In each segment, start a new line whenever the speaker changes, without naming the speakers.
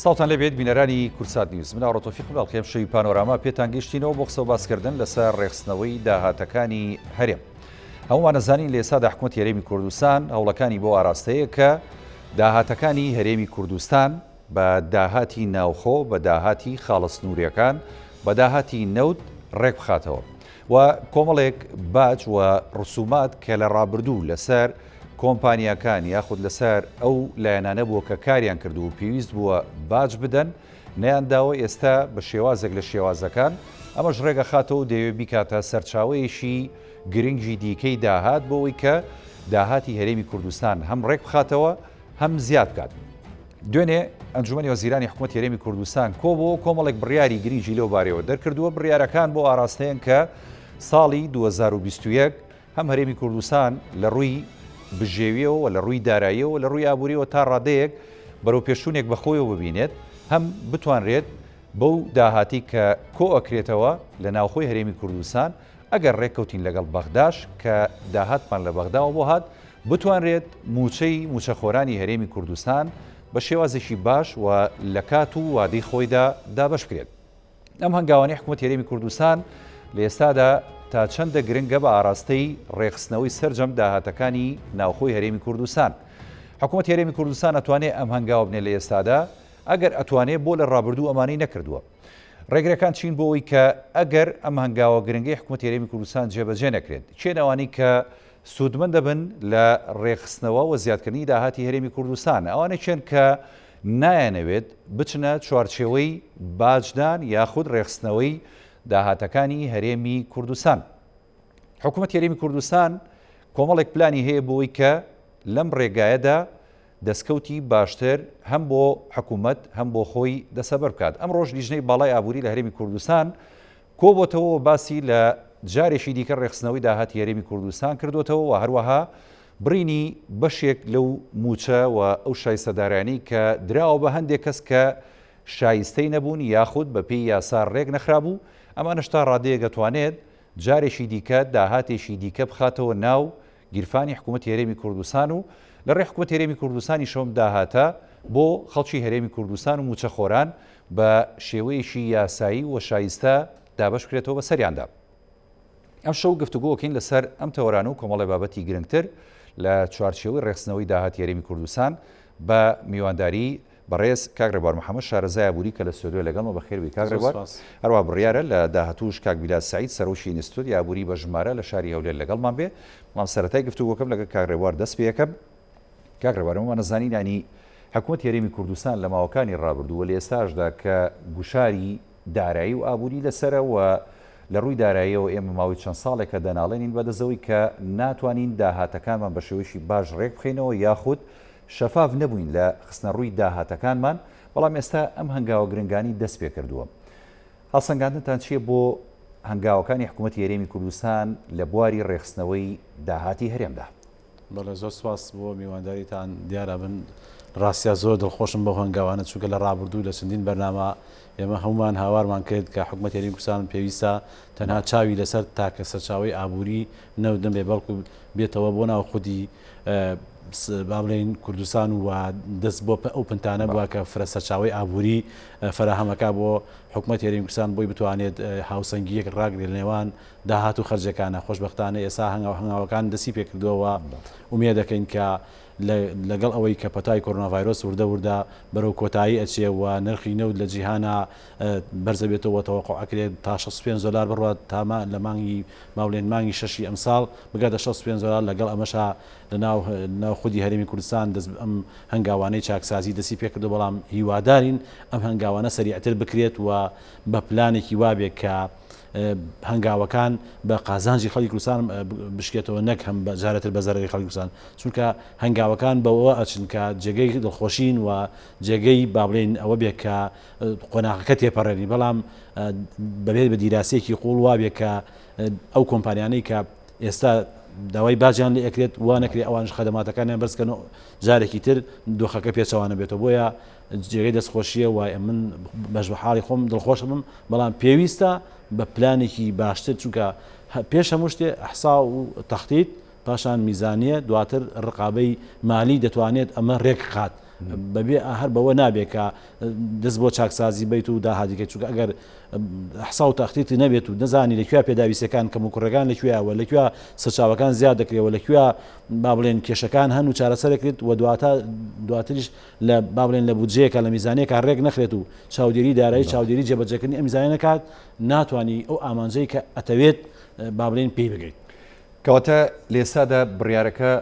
ساڵتان لەبێت بینەرانی کورسات نیوز من ئاڕۆتۆفیقم بەڵقێم شەوی پانۆراما پێتان گەشتینەوە بۆ قسە و باسکردن لەسەر ڕێخستنەوەی داهاتەکانی هەرێم. هەمومان دەزانین لە ئێستادا حکوومەت هەرێمی کوردستان هەوڵەکانی بۆ ئاراستەیە کە داهاتەکانی هەرێمی کوردستان بە داهاتی ناوخۆ، بە داهاتی خاڵسنووریەکان، بە داهاتی نەوت ڕێک بخاتەوە و کۆمەڵێک باج و ڕسومات کە لە ڕابردوو لەسەر کۆمپانیاکان یاخود لەسەر ئەو لایەنانە بووە کە کاریان کردو و پێویست بووە باج بدەن نەیانداوە ئێستا بە شێوازێک لە شێوازەکان ئەمەش ڕێگە خاتەوە و دەیەوێت بیکاتە سەرچاوەیەشی گرنگی دیکەی داهات بۆەوەی کە داهاتی هەرێمی کوردستان هەم ڕێک بخاتەوە هەم زیاد بکات. دوێنێ ئەنجومەنی وەزیرانی حکوومەت هەرێمی کوردستان کۆبەوە کۆمەڵێک بڕیاری گرنگی لەو بارەوە دەرکردووە. بڕیارەکان بۆ ئاراستەیەن کە ساڵی 2021 هەم هەرێمی کوردستان لە ڕووی بژێویەوە لە ڕووی داراییەوە لە ڕووی ئابووریەوە تا ڕادەیەک بەرەو پێشوونێک بەخۆیەوە ببینێت هەم بتوانرێت بەو داهاتی کە کۆ ئەکرێتەوە لە ناوخۆی هەرێمی کوردستان ئەگەر ڕێککەوتین لەگەڵ بەغداش کە داهاتمان لە بەغداوە بۆ هات بتوانرێت موچەخۆرانی هەرێمی کوردستان بە شێوازێکی باش و لە کات و وادەی خۆیدا دابەش بکرێت. ئەم هەنگاوانەی حکوومەت هەرێمی کوردستان لە ئێستادا تا چەندە گرنگە بە ئاراستەی ڕێخستنەوەی سەرجەم داهاتەکانی ناوخۆی هەرێمی کوردستان. حکوومەت هەرێمی کوردستان ئەتوانێت ئەم هەنگاوە بنێت لە ئێستادا ئەگەر ئەتوانێت بۆ لە ڕابردوو ئەمانەی نەکردووە. ڕێگرەکان چین بۆەوەی کە ئەگەر ئەم هەنگاوە گرنگی حکوومەت هەرێمی کوردستان جێبەجێ نەکرێت چێنەوەی کە سوودمەند دەبن لە ڕێخستنەوە و زیادکردنی داهاتی هەرێمی کوردستان ئەوانە چێن کە نایەنەوێت بچنە چوارچێوەی باجدان یاخود ڕێخستنەوەی داهاتەکانی هەرێمی کوردستان. حکوومەت هەرێمی کوردستان کۆمەڵێک پلانی هەیە بۆی کە لەم ڕێگایەدا دەستکەوتی باشتر هەم بۆ حکوومەت هەم بۆ خۆی دەسەبەر بکات. ئەم ڕۆژ لیژنەی باڵای ئابووری لە هەرێمی کوردستان کۆبۆتەوە باسی لە جارێکی دیکە ڕێخستنەوەی داهاتی هەرێمی کوردستان کردوتەوە و هەروەها برینی بەشێک لەو موچە و ئەو شایستەدارانی کە دراوە بە هەندێک کەس کە شایستەی نەبوون یاخود بە پێی یاسا ڕێک نەخرابوو ئەمانش تا ڕادەیە دەتوانێت جارێکی دیکە داهاتێکی دیکە بخاتەوە ناو گیرفانی حکوومەت هەرێمی کوردستان و لە ڕێی حکوومەت هەرێمی کوردستانی شەوم داهاتە بۆ خەڵکی هەرێمی کوردستان و موچەخۆران بە شێوەیەشی یاسایی و شایستە دابەش بکرێتەوە بە سەریاندا. ئەم شەو گفتوگۆکەین لەسەر ئەم تەوەرانە و کۆمەڵی بابەتی گرنگتر لە چوارچێوەی ڕێخستنەوەی داهاتی هەرێمی کوردستان بە میوانداری بەڕێز کاکڕێبوار محەممەد شارەزای ئابووری کە لە ستۆدیۆ لەگەڵمە بەخێربی کاکڕێبوار هەروە بڕیارە لە داهاتووش کاک بیلات سعید سەرۆشی ئینستیتوتی ئابووری بە ژمارە لە شاری هەولێر لەگەڵمان بێ. مام سەرەتای گفتوگۆکەم لەگەڵ کاکڕێبوار دەست پێ یەکەم. کاکڕێبوارەوە نەزانین ینی حکوومەت هەرێمی کوردستان لە ماوەکانی ڕابردووە لە ئێستاشدا کە گوشاری دارایی و ئابووری لەسرە و لە ڕووی داراییەوە ئێمە ماوەی چەند ساڵێکە دەناڵێنین بەدەزەوەی کە ناتوانین داهاتەکانمان بە شێوەیەکی باش ڕێک بخینەوە یاخود شەفاف نەبووین لە خستنە ڕووی داهاتەکانمان. بەڵام ئێستا ئەم هەنگاوە گرنگانی دەست پێ کردووە. هەڵسەنگاندنتان چییە بۆ هەنگاوەکانی حکوومەتی هەرێمی کوردستان لە بواری ڕێخستنەوەی داهاتی هەرێمدا؟
بەڵێ زۆر سپاس بۆ میوانداریتان دیارە بن ڕاستیا زۆر دڵخۆشم بۆ هەنگاوانە چونکە لە ڕابردوو لە چەندین بەرنامە ئێمە هەمومان هاوارمان کرد کە حکوومەت هەرێمی کوردستان پێویستە تەنها چاوی لەسەر تاکە سەرچاوی ئابووری نەودەم بێ بەڵکو بێتەوە بۆ ناو خودی با بڵێن کوردستان و دەست بۆ ئەو پنتانە بووە کە فرەسەرچاوی ئابووری فراهەمەکە بۆ حکوومەت هەرێمی کوردستان بۆی بتوانێت هاوسەنگیەک ڕاگرێت لە نێوان داهات و خەرجەکانە. خۆشبەختانە ئێستا هەنگاوەکان دەستی پێکردووە ومێ دەکەین کە لەگەڵ ئەوەی کە پەتای کۆرۆناڤایرۆس وردە بەرەو کۆتایی ئەچێ و نرخی نەوت لە جیهانە بەرزە بێتەوە تەوەقع ئەکرێت تا 65 دلار بڕوات تاما لە مانگی ماولێن مانگی شەشی ئەمساڵ بگاتە 65 دلار لەگەڵ ئەمەشا لە ناو خودی هەرێمی کوردستان ئەم هەنگاوانەی چاکسازی دەستی پێکردو. بەڵام هیوادارین ئەم هەنگاوانە سەریعتر بکرێت و بە پلانێکی وابێت کە هەنگاوەکان بە قازانجی خەڵکی کوردستان بشکێتەوە نەک هەم جارەتر بە زەرەری خەڵکی کوردستان چونکە هەنگاوەکان بەوە ئەچن کە جێگەی دڵخۆشین و جێگەی با بڵێن ئەوە بێت کە قۆناغەکە تێپەڕێنی. بەڵام بەبێت بە دیراسەیەکی قوڵ وابێت کە ئەو کۆمپانیانەی کە ئێستا داوای باجیان لێ ئەکرێت وانەکرێت ئەوانش خەدەماتەکانیان بەرزکەن جارێکی تر دۆخەکە پێچەوانە بێتەوە. بۆیە جێگەی دەستخۆشیە وایە من بەش بە حاڵی خۆم دڵخۆش بم بەڵام پێویستە بە پلانێکی باشتر چونکە پێش هەموو شتێ ئەحسا و تەختیت پاشان میزانیە دواتر ڕقابەی مالی دەتوانێت ئەمە ڕێک خات بەبێ هەر بەوە نابێت کە دەست بۆ چاکسازی بیت و داهاتیکە چونکە ئەگەر حسا و تاختیتی نەبێت و نەزانی لەکوێ پێداویستەکان کەم و کوڕەکان لەکوێوە لەکوێ سەرچاوەکان زیاد دەکرێتەوە لەکوێ با بڵێن کێشەکان هەن و چارەسەرەکرێت و دواتریش لە با بڵێن لە بودجەیەکە لە میزانەیەکە ڕێک نەخرێت و چاودێری دارایی چاودێری جێبەجێکردنی ئەم میزانە نەکات ناتوانانی ئەو ئامانجەی کە ئەتەوێت با بڵێن پێی بگەیت.
کەواتە لێسادا بڕیارەکە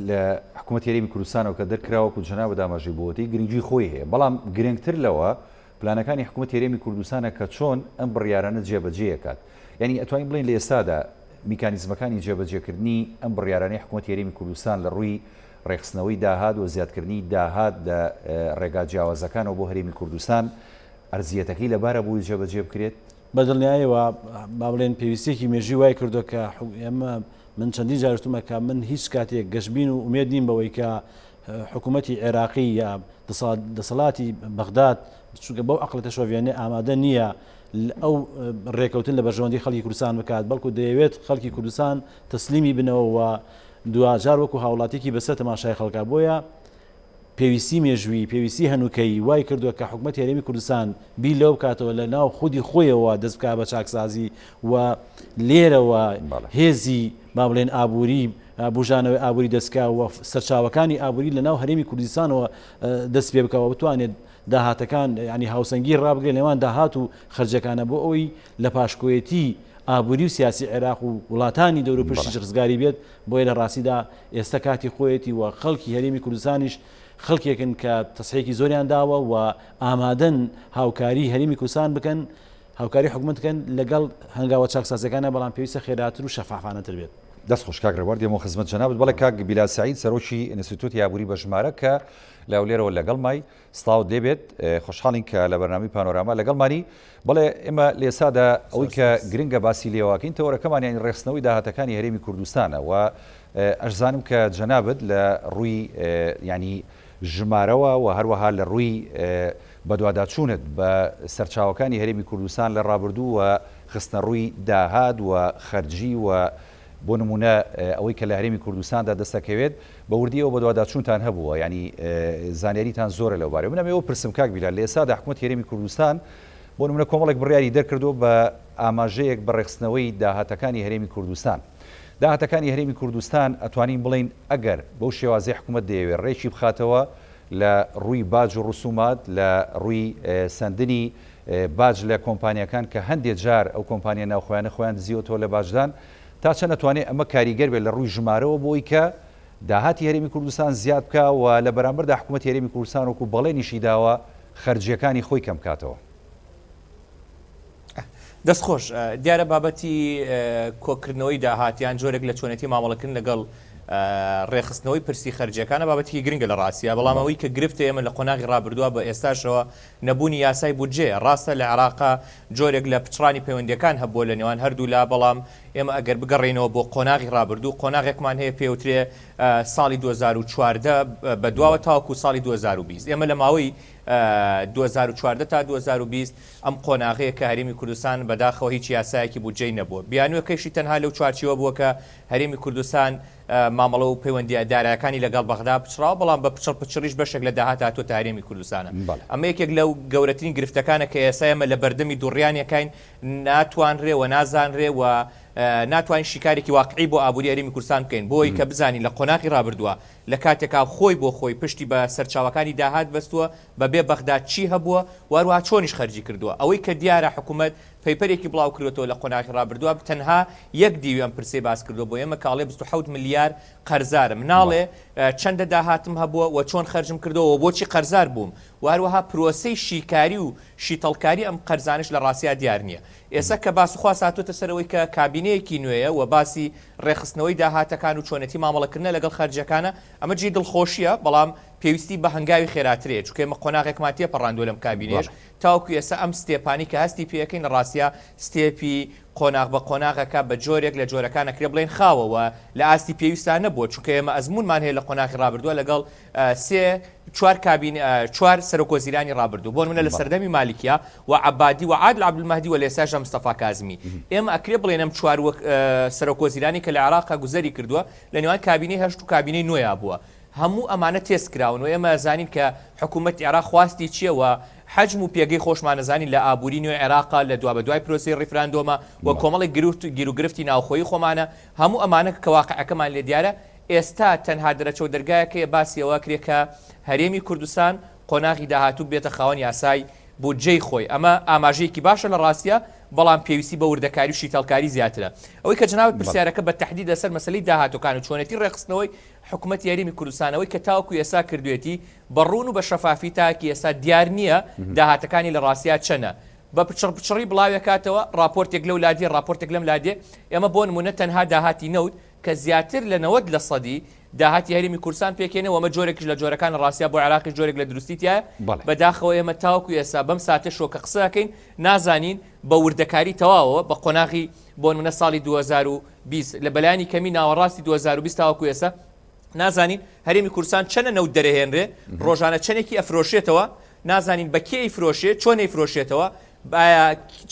لە حکوومەت یاریمی کوردستانەوە کە دەرکراوە و جەناب دامەژی بۆتی گرنگی خۆی هەیە بەڵام گرنگتر لەوە پلانەکانی حکوومەت یاریمی کوردستانە کە چۆن ئەم بڕیارانە جێبەجێەکات یعنی ئەتوانین بڵین لە ئێستادا میکانیزمەکانی جێبەجێکردنی ئەم بڕیارانەی حکوومەت یاریمی کوردستان لە ڕووی ڕێخستنەوەی داهات و زیادکردنی داهات لە ڕێگا جیاوازەکانەوە بۆ هەرێمی کوردستان ئەرزیەتەکەی لەبارە بووی جێبەجێ بکرێت
بەدڵنیایەوە با بڵێن پێویستێکی مێژوی وای کردو کە ئێمە من چەندی جارشتمە کە من هیچ کاتێک گەشتبین و ئومێد نیم بەوەی کە حکوومەتی عێراقی یا دەسەڵاتی بەغداد چونکە بەو عەقڵەتە شۆڤیانێ ئامادە نییە ئەو ڕێکەوتن لە بەرژەوەندی خەڵکی کوردستان بکات بەڵکو دەیەوێت خەڵکی کوردستان تەسلیمی بنەوە و دوجار وەکو هاوڵاتێکی بەسەر تەماشای خەڵکە بۆیە پێویستی مێژووی پێویستی هەنووکەی وای کردووە کە حکوومەت هەرێمی کوردستان بی لەو بکاتەوە لە ناو خودی خۆیەوە دەست بکات بە چاکسازی و لێرەوە هێزی با بڵێن ئابووری بژانەوەی ئابووری دەستکا و سەرچاوەکانی ئابووری لە ناو هەرێمی کوردستانەوە دەست پێ بکەوە بتوانێت داهاتەکان ینی هاوسەنگی ڕابگرێت لەوان داهات و خەرجەکانە بۆ ئەوی لە پاشکۆیەتی ئابووری و سیاسی عێراق و وڵاتانی دەور و پشتی ڕزگاری بێت بۆیە لە ڕاستیدا ئێستا کاتی خۆیەتی و خەڵکی هەرێمی کوردستانیش خەڵکێکن کە تەسحێکی زۆریان داوە و ئامادەن هاوکاری هەرێمی کوردستان بکەن هاوکاری حکوومەتکەن لەگەڵ هەنگاوە چاکسازەکانە بەڵام پێویستە خێراتر و شەفافانەتر بێت.
دەست خۆشکاک ڕێوەردی دێمە خزمەت جەنابەت بەڵێ کاک بیلال سەعید سەرۆکی ئینستیتوتی ئابووری بەژمارە کە لەولێرەوە لەگەڵ مای سڵاو دەبێت خۆشحاڵین کە لە بەرنامەی پانۆراما لەگەڵمانی بەڵێ ئێمە لێسادا ئەوەی کە گرنگە باسی لێواکەین تەوەرەکەمان یانی ڕێخستنەوەی داهاتەکانی هەرێمی کوردستانە و ئەشزانم کە جەنابەت لە ڕووی ینی ژمارەوە و هەروەها لە ڕووی بەدواداچوونت بە سەرچاوەکانی هەرێمی کوردستان لە ڕابردوو و خستنە ڕووی داهات و خەرجی و بۆ نمونە ئەوەی کە لە هەرێمی کوردستاندا دەستەکەوێت بە وردیەوە بە دوواداچوونتان هەبووە ینی زانیاریتان زۆرە لەو بارەوە منەمەوە پرسم کاک بیلال لە ئێستادا حکوومەت هەرێمی کوردستان بۆ نمونە کۆمەڵێک بڕیاری دەرکردو بە ئاماژەیەک بە ڕێخستنەوەی داهاتەکانی هەرێمی کوردستان داهاتەکانی هەرێمی کوردستان ئەتوانین بڵین ئەگەر بەو شێوازەی حکوومەت دەیەوێت ڕێکی بخاتەوە لە ڕووی باج و ڕسومات لە ڕووی سندنی باج لە کۆمپانیەکان کە هەندێک جار ئەو کۆمپانیا ناوخۆیانە خۆیان دزیوەتەوە لە باجدان تا چەند ئەتوانێت ئەمە کاریگەر بێت لە ڕووی ژمارەوە بۆی کە داهاتی هەرێمی کوردستان زیاد بکە و لە بەرامبەردا حکوومەت هەرێمی کوردستان وەکو بەڵێنیشی داوە خەرجیەکانی خۆی کەم بکاتەوە.
دەستخۆش دیارە بابەتی کۆکردنەوەی داهاتیان جۆرێک لە چۆنێتی مامەڵەکردن لەگەڵ ڕێخستنەوەی پرسی خەرجەکانە بابەتی گرنگە لە ڕاستیە بەڵام ئەوەی کە گرفتە ئێمە لە قۆناغی ڕابردووە بە ئێستاشەوە نەبوونی یاسای بودجێ ڕاستە لە عێراقا جۆرێک لە پچڕانی پەیوەندیەکان هەبووە لە نێوان هەردوو لا بەڵام ئێمە ئەگەر بگەڕێنەوە بۆ قۆناغی ڕابردوو قۆناغێکمان هەیە پێوترێ ساڵی 2014 بە دواوە تاوەکو ساڵی 2020 ئێمە لە ماوەی 2014 تا 2020 ئەم قۆناغەیە کە هەرێمی کوردستان بەداخەوە هیچ یاسایەکی بودجەی نەبووە بیانوەکەیشی تەنها لەو چوارچیوە بووە کە هەرێمی کوردستان مامەڵە و پەیوەندی دارایەکانی لەگەڵ بەغدا پچراوە بەڵام بە پچڕ پچڕیش بەشێک لە داهات هاتووە تا هەرێمی کوردستانە ئەمە یەکێک لەو گەورەترین گرفتەکانە کە ئێستا ئێمە لە بەردەمی دووڕیانەکەین ناتوانرێ و نازانرێ و ناتوانین شیکارێکی واقعی بۆ ئابووری هەرێمی کوردستان بکەین بۆی کە بزانین لە قۆناغی ڕابردووە لە کاتێکا خۆی بۆ خۆی پشتی بە سەرچاوەکانی داهات بەستووە بەبێ بەغدا چی هەبووە وهروها چۆنیش خەرجی کردووە ئەوەی کە دیارە حکوومەت پەیپەرێکی بڵاو کردوەوە لە قۆناغی ڕابردووە تەنها یەک دیوی ئەم پرسەی باس کردووە بۆ ئێمە کاڵێ 27 ملیار قەرزارم مناڵێ چەندە داهاتم هەبووە و چۆن خەرجم کردەوە بۆچی قەرزار بووم وهروها پرۆسەی شیکاری و شیتەڵکاری ئەم قەرزانش لە ڕاستیا دیار نییە ئێستا کە باس خواست هاتوۆتە سەرەوەی کە کابینەیەکی نوێیە و باسی ڕێخستنەوەی داهاتەکان و چۆنەتی مامەڵەکردنە لەگەڵ خەرجەکانە ئەمە جێ دڵخۆشیە بەڵام پێویستی بە هەنگاوی خێراترێ چونکە ئێمە قۆناغێکمان تێپەڕاندووە لەم کابینێش تاوەکو ئێستا ئەم ستێپانی کە هەستی پێەکەین ڕاستیا ستێپی قۆناغ بە قۆناغەکە بە جۆرێک لە جۆرەکانەکرێ بڵێن خاوەوە لە ئاستی پێویستان نەبووە چونکە ئێمە ئەزمونمان هەیە لە قۆناغی ڕابردووە لەگەڵ چوار سەرۆکۆزیرانی ڕابردوو بۆ منە لە سەردەمی مالیکیا و عەبادی و عادل عەبدولمەهدی و لێساشە مستەفا کازمی ئێمە ئەکرێ بڵێن ئەم چوار سەرۆکۆزیرانی کە لە عێراقا گوزەری کردووە لە نێوان کابینەی هەشت و کابینەی نوێیا بووە هەموو ئەمانە تێستکراون و ئێمە زانین کە حکوومەت عێراق خواستی چیەوە حجم و پێگەی خۆشمانەزانی لە ئابووری نوێ عێراقا لە دوا بە دوای پرۆسی ڕیفراندۆمە و کۆمەڵی گیر و گرفتی ناوخۆیی خۆمانە هەموو ئەمانە کە واقعەکەمان لێ دیارە ئێستا تەنها دەرەچەو دەرگایەکە باسیەوە کرێکە هەرێمی کوردستان قۆناغی داهاتوو بێتە خاوەن یاسای بودجەی خۆی ئەمە ئاماژەیەکی باشە لە ڕاستیە بەڵام پێویستی بە وردەکاری و شیتەڵکاری زیاترە ئەوەی کە جناوت پرسیارەکە بە تەحدید لەسەر مەسەلەی داهاتوەکان و چۆنێتی ڕێخستنەوەی حکوومەت یاریمی کوردستانەوەی کە تاوەکو ئێستا کردوێتی بەڕوون و بە شەفافی تاکی ئێستا دیار نییە داهاتەکانی لە ڕاستیا چەنە بە پچڕی بڵاوێکاتەوە راپۆرتێک لەو لادێ راپۆرتێک لەم لادێ ئێمە بۆ نمونە تەنها داهاتی نەوت کە زیاتر لە 90% داهاتی هەرێمی کوردستان پێکێنەوە ئەمە جۆرێکش لە جۆرەکان ڕاستیا بۆ عێراقی جۆرێک لە دروستیتیایە بەداخەوە ئێمە تاوەکو ئێستا بەم ساتە شۆکە قسەکەین نازانین بە وردەکاری تەواوە بە قۆناغی بۆ نمونە ساڵی 2020 لە بەلایانی کەمی ناوەڕاستی 2020 تاوەکو ئێستا نازانین هەرێمی کوردستان چەنە نەوت دەرەهێنرێ ڕۆژانە چەندێکی ئەفرۆشێتەوە نازانین بە کێی فرۆشێت چۆنەی فرۆشێتەوە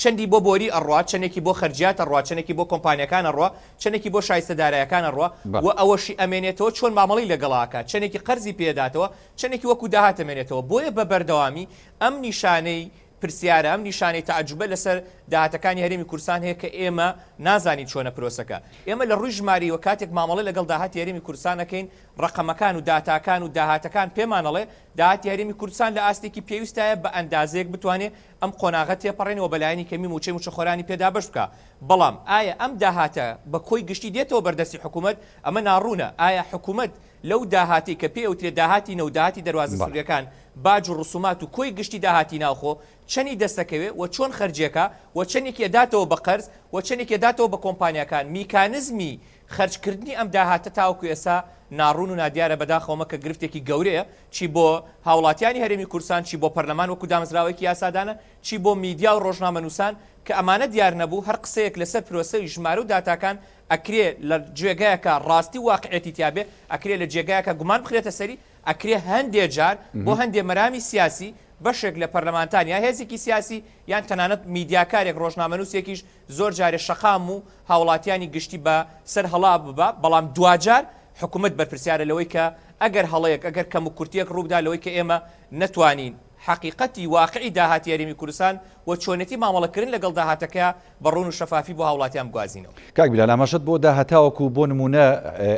چەندی بۆ بۆری ئەڕوا چەندێکی بۆ خەرجیات ئەڕوا چەندێکی بۆ کۆمپانیەکان ئەڕوا چەندێکی بۆ شایستەدارایەکان ئەڕوا و ئەوەشی ئەمێنێتەوە چۆن مامەڵی لەگەڵاکە چەندێکی قەرزی پێداتەوە چەندێکی وەکو داهاتەمێنێتەوە بۆیە بە بەردەوامی ئەم نیشانەی پرسیارە ئەم نیشانەی تعجبە لەسەر داهاتەکانی هەرێمی کوردستان هەیە کە ئێمە نازانین چۆنە پرۆسەکە ئێمە لە ڕووی ژماریەوە کاتێک مامەڵە لەگەڵ داهاتی هەرێمی کوردستان دەکەین ڕقەمەکان و داتاکان و داهاتەکان پێمانەڵێ داهاتی هەرێمی کوردستان لە ئاستێکی پێویستایە بە ئەندازەیەک بتوانێت ئەم قۆناغە تێپەڕێنەوە بەلایانی کەمی موچەی موچەخۆرانی پێدا بەش بکە بەڵام ئایا ئەم داهاتە بە کۆی گشتی دێتەوە بەردەستی حکوومەت ئەمە ناڕوونە ئایا حکوومەت لەو داهاتی کە پێوترێ داهاتی نەوداهاتی دەواازە سوورەکان باج و ڕسومات و کۆی گشتی داهاتی ناوخۆ چەنی دەستەکەوێ و چۆن خەرجێکە و چەندێکی داتەوە بە قەرز و چەندێکی داتەوە بە کۆمپانیەکان میکانزمی خەرجکردنی ئەم داهاتە تاوەکو ئێستا ناڕوون و نادیارە بەداخەوەمە کە گرفتێکی گەورەیە چی بۆ هاوڵاتیانی هەرێمی کوردستان چی بۆ پەرلەمان وەکو دامەزراوەیەکی یاسادانە چی بۆ میدیا و ڕۆژنامەنووسان کە ئەمانە دیار نەبوو هەر قسەیەک لەسەر پرۆسەی ژمارە و داتاکان ئەکرێ لە جێگایەکە ڕاستی واقعەتی تیابێ ئەکرێ لە جێگایەکە گومان بخرێتە سەری ئەکرێ هەندێک جار بۆ هەندێک مەرامی سیاسی بەشێک لە پەرلەمانتان یا هێزێکی سیاسی یان تەنانەت میدیاکارێک ڕۆژنامەنووسێکیش زۆر جارێ شەقام و هاوڵاتیانی گشتی بە سەر هەڵا ببە بەڵام دوجار حکوومەت بەرپرسیارە لەوەی کە ئەگەر هەڵەیەک ئەگەر کەم و کورتێک ڕوودا لەوەی کە ئێمە نەتوانین حقیقەتی واقعی داهاتی هەرێمی کوردستان و چۆنێتی مامەڵەکردن لەگەڵ داهاتەکە بەڕوون و شەفافی بۆ هاوڵاتیان بگوازینەوە.
کاک بیلال ئاماژەت بۆ داهاتاوەکو بۆ نمونە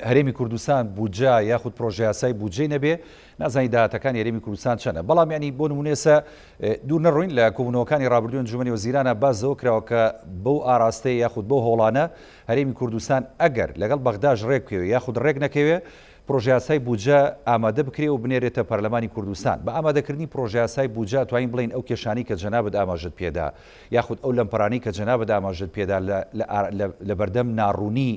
هەرێمی کوردستان بودجە یاخود پرۆژە یاسای بودجەی نەبێ نازانی داهاتەکانی هەرێمی کوردستان چەنە بەڵام ینی بۆ نمونێسە دوور نەڕوین لە کۆبوونەوەکانی ڕابردوو ئەنجومەنی وەزیرانە بازەوە کراوە کە بەو ئاراستەیە یاخود بۆ هۆڵانە هەرێمی کوردستان ئەگەر لەگەڵ بەغداژ ڕێک بکەوێ یاخود ڕێک نەکەوێ پرۆژە یاسای بودجە ئامادە بکرێ و بنێرێتە پەرلەمانی کوردستان بە ئامادەکردنی پرۆژە یاسای بودجە توانین بڵین ئەو کێشانی کە جەنابەت ئاماژەت پێدا یاخود ئەو لەمپەرانی کە جەنابەت ئاماژەت پێدا لە بەردەم ناڕوونی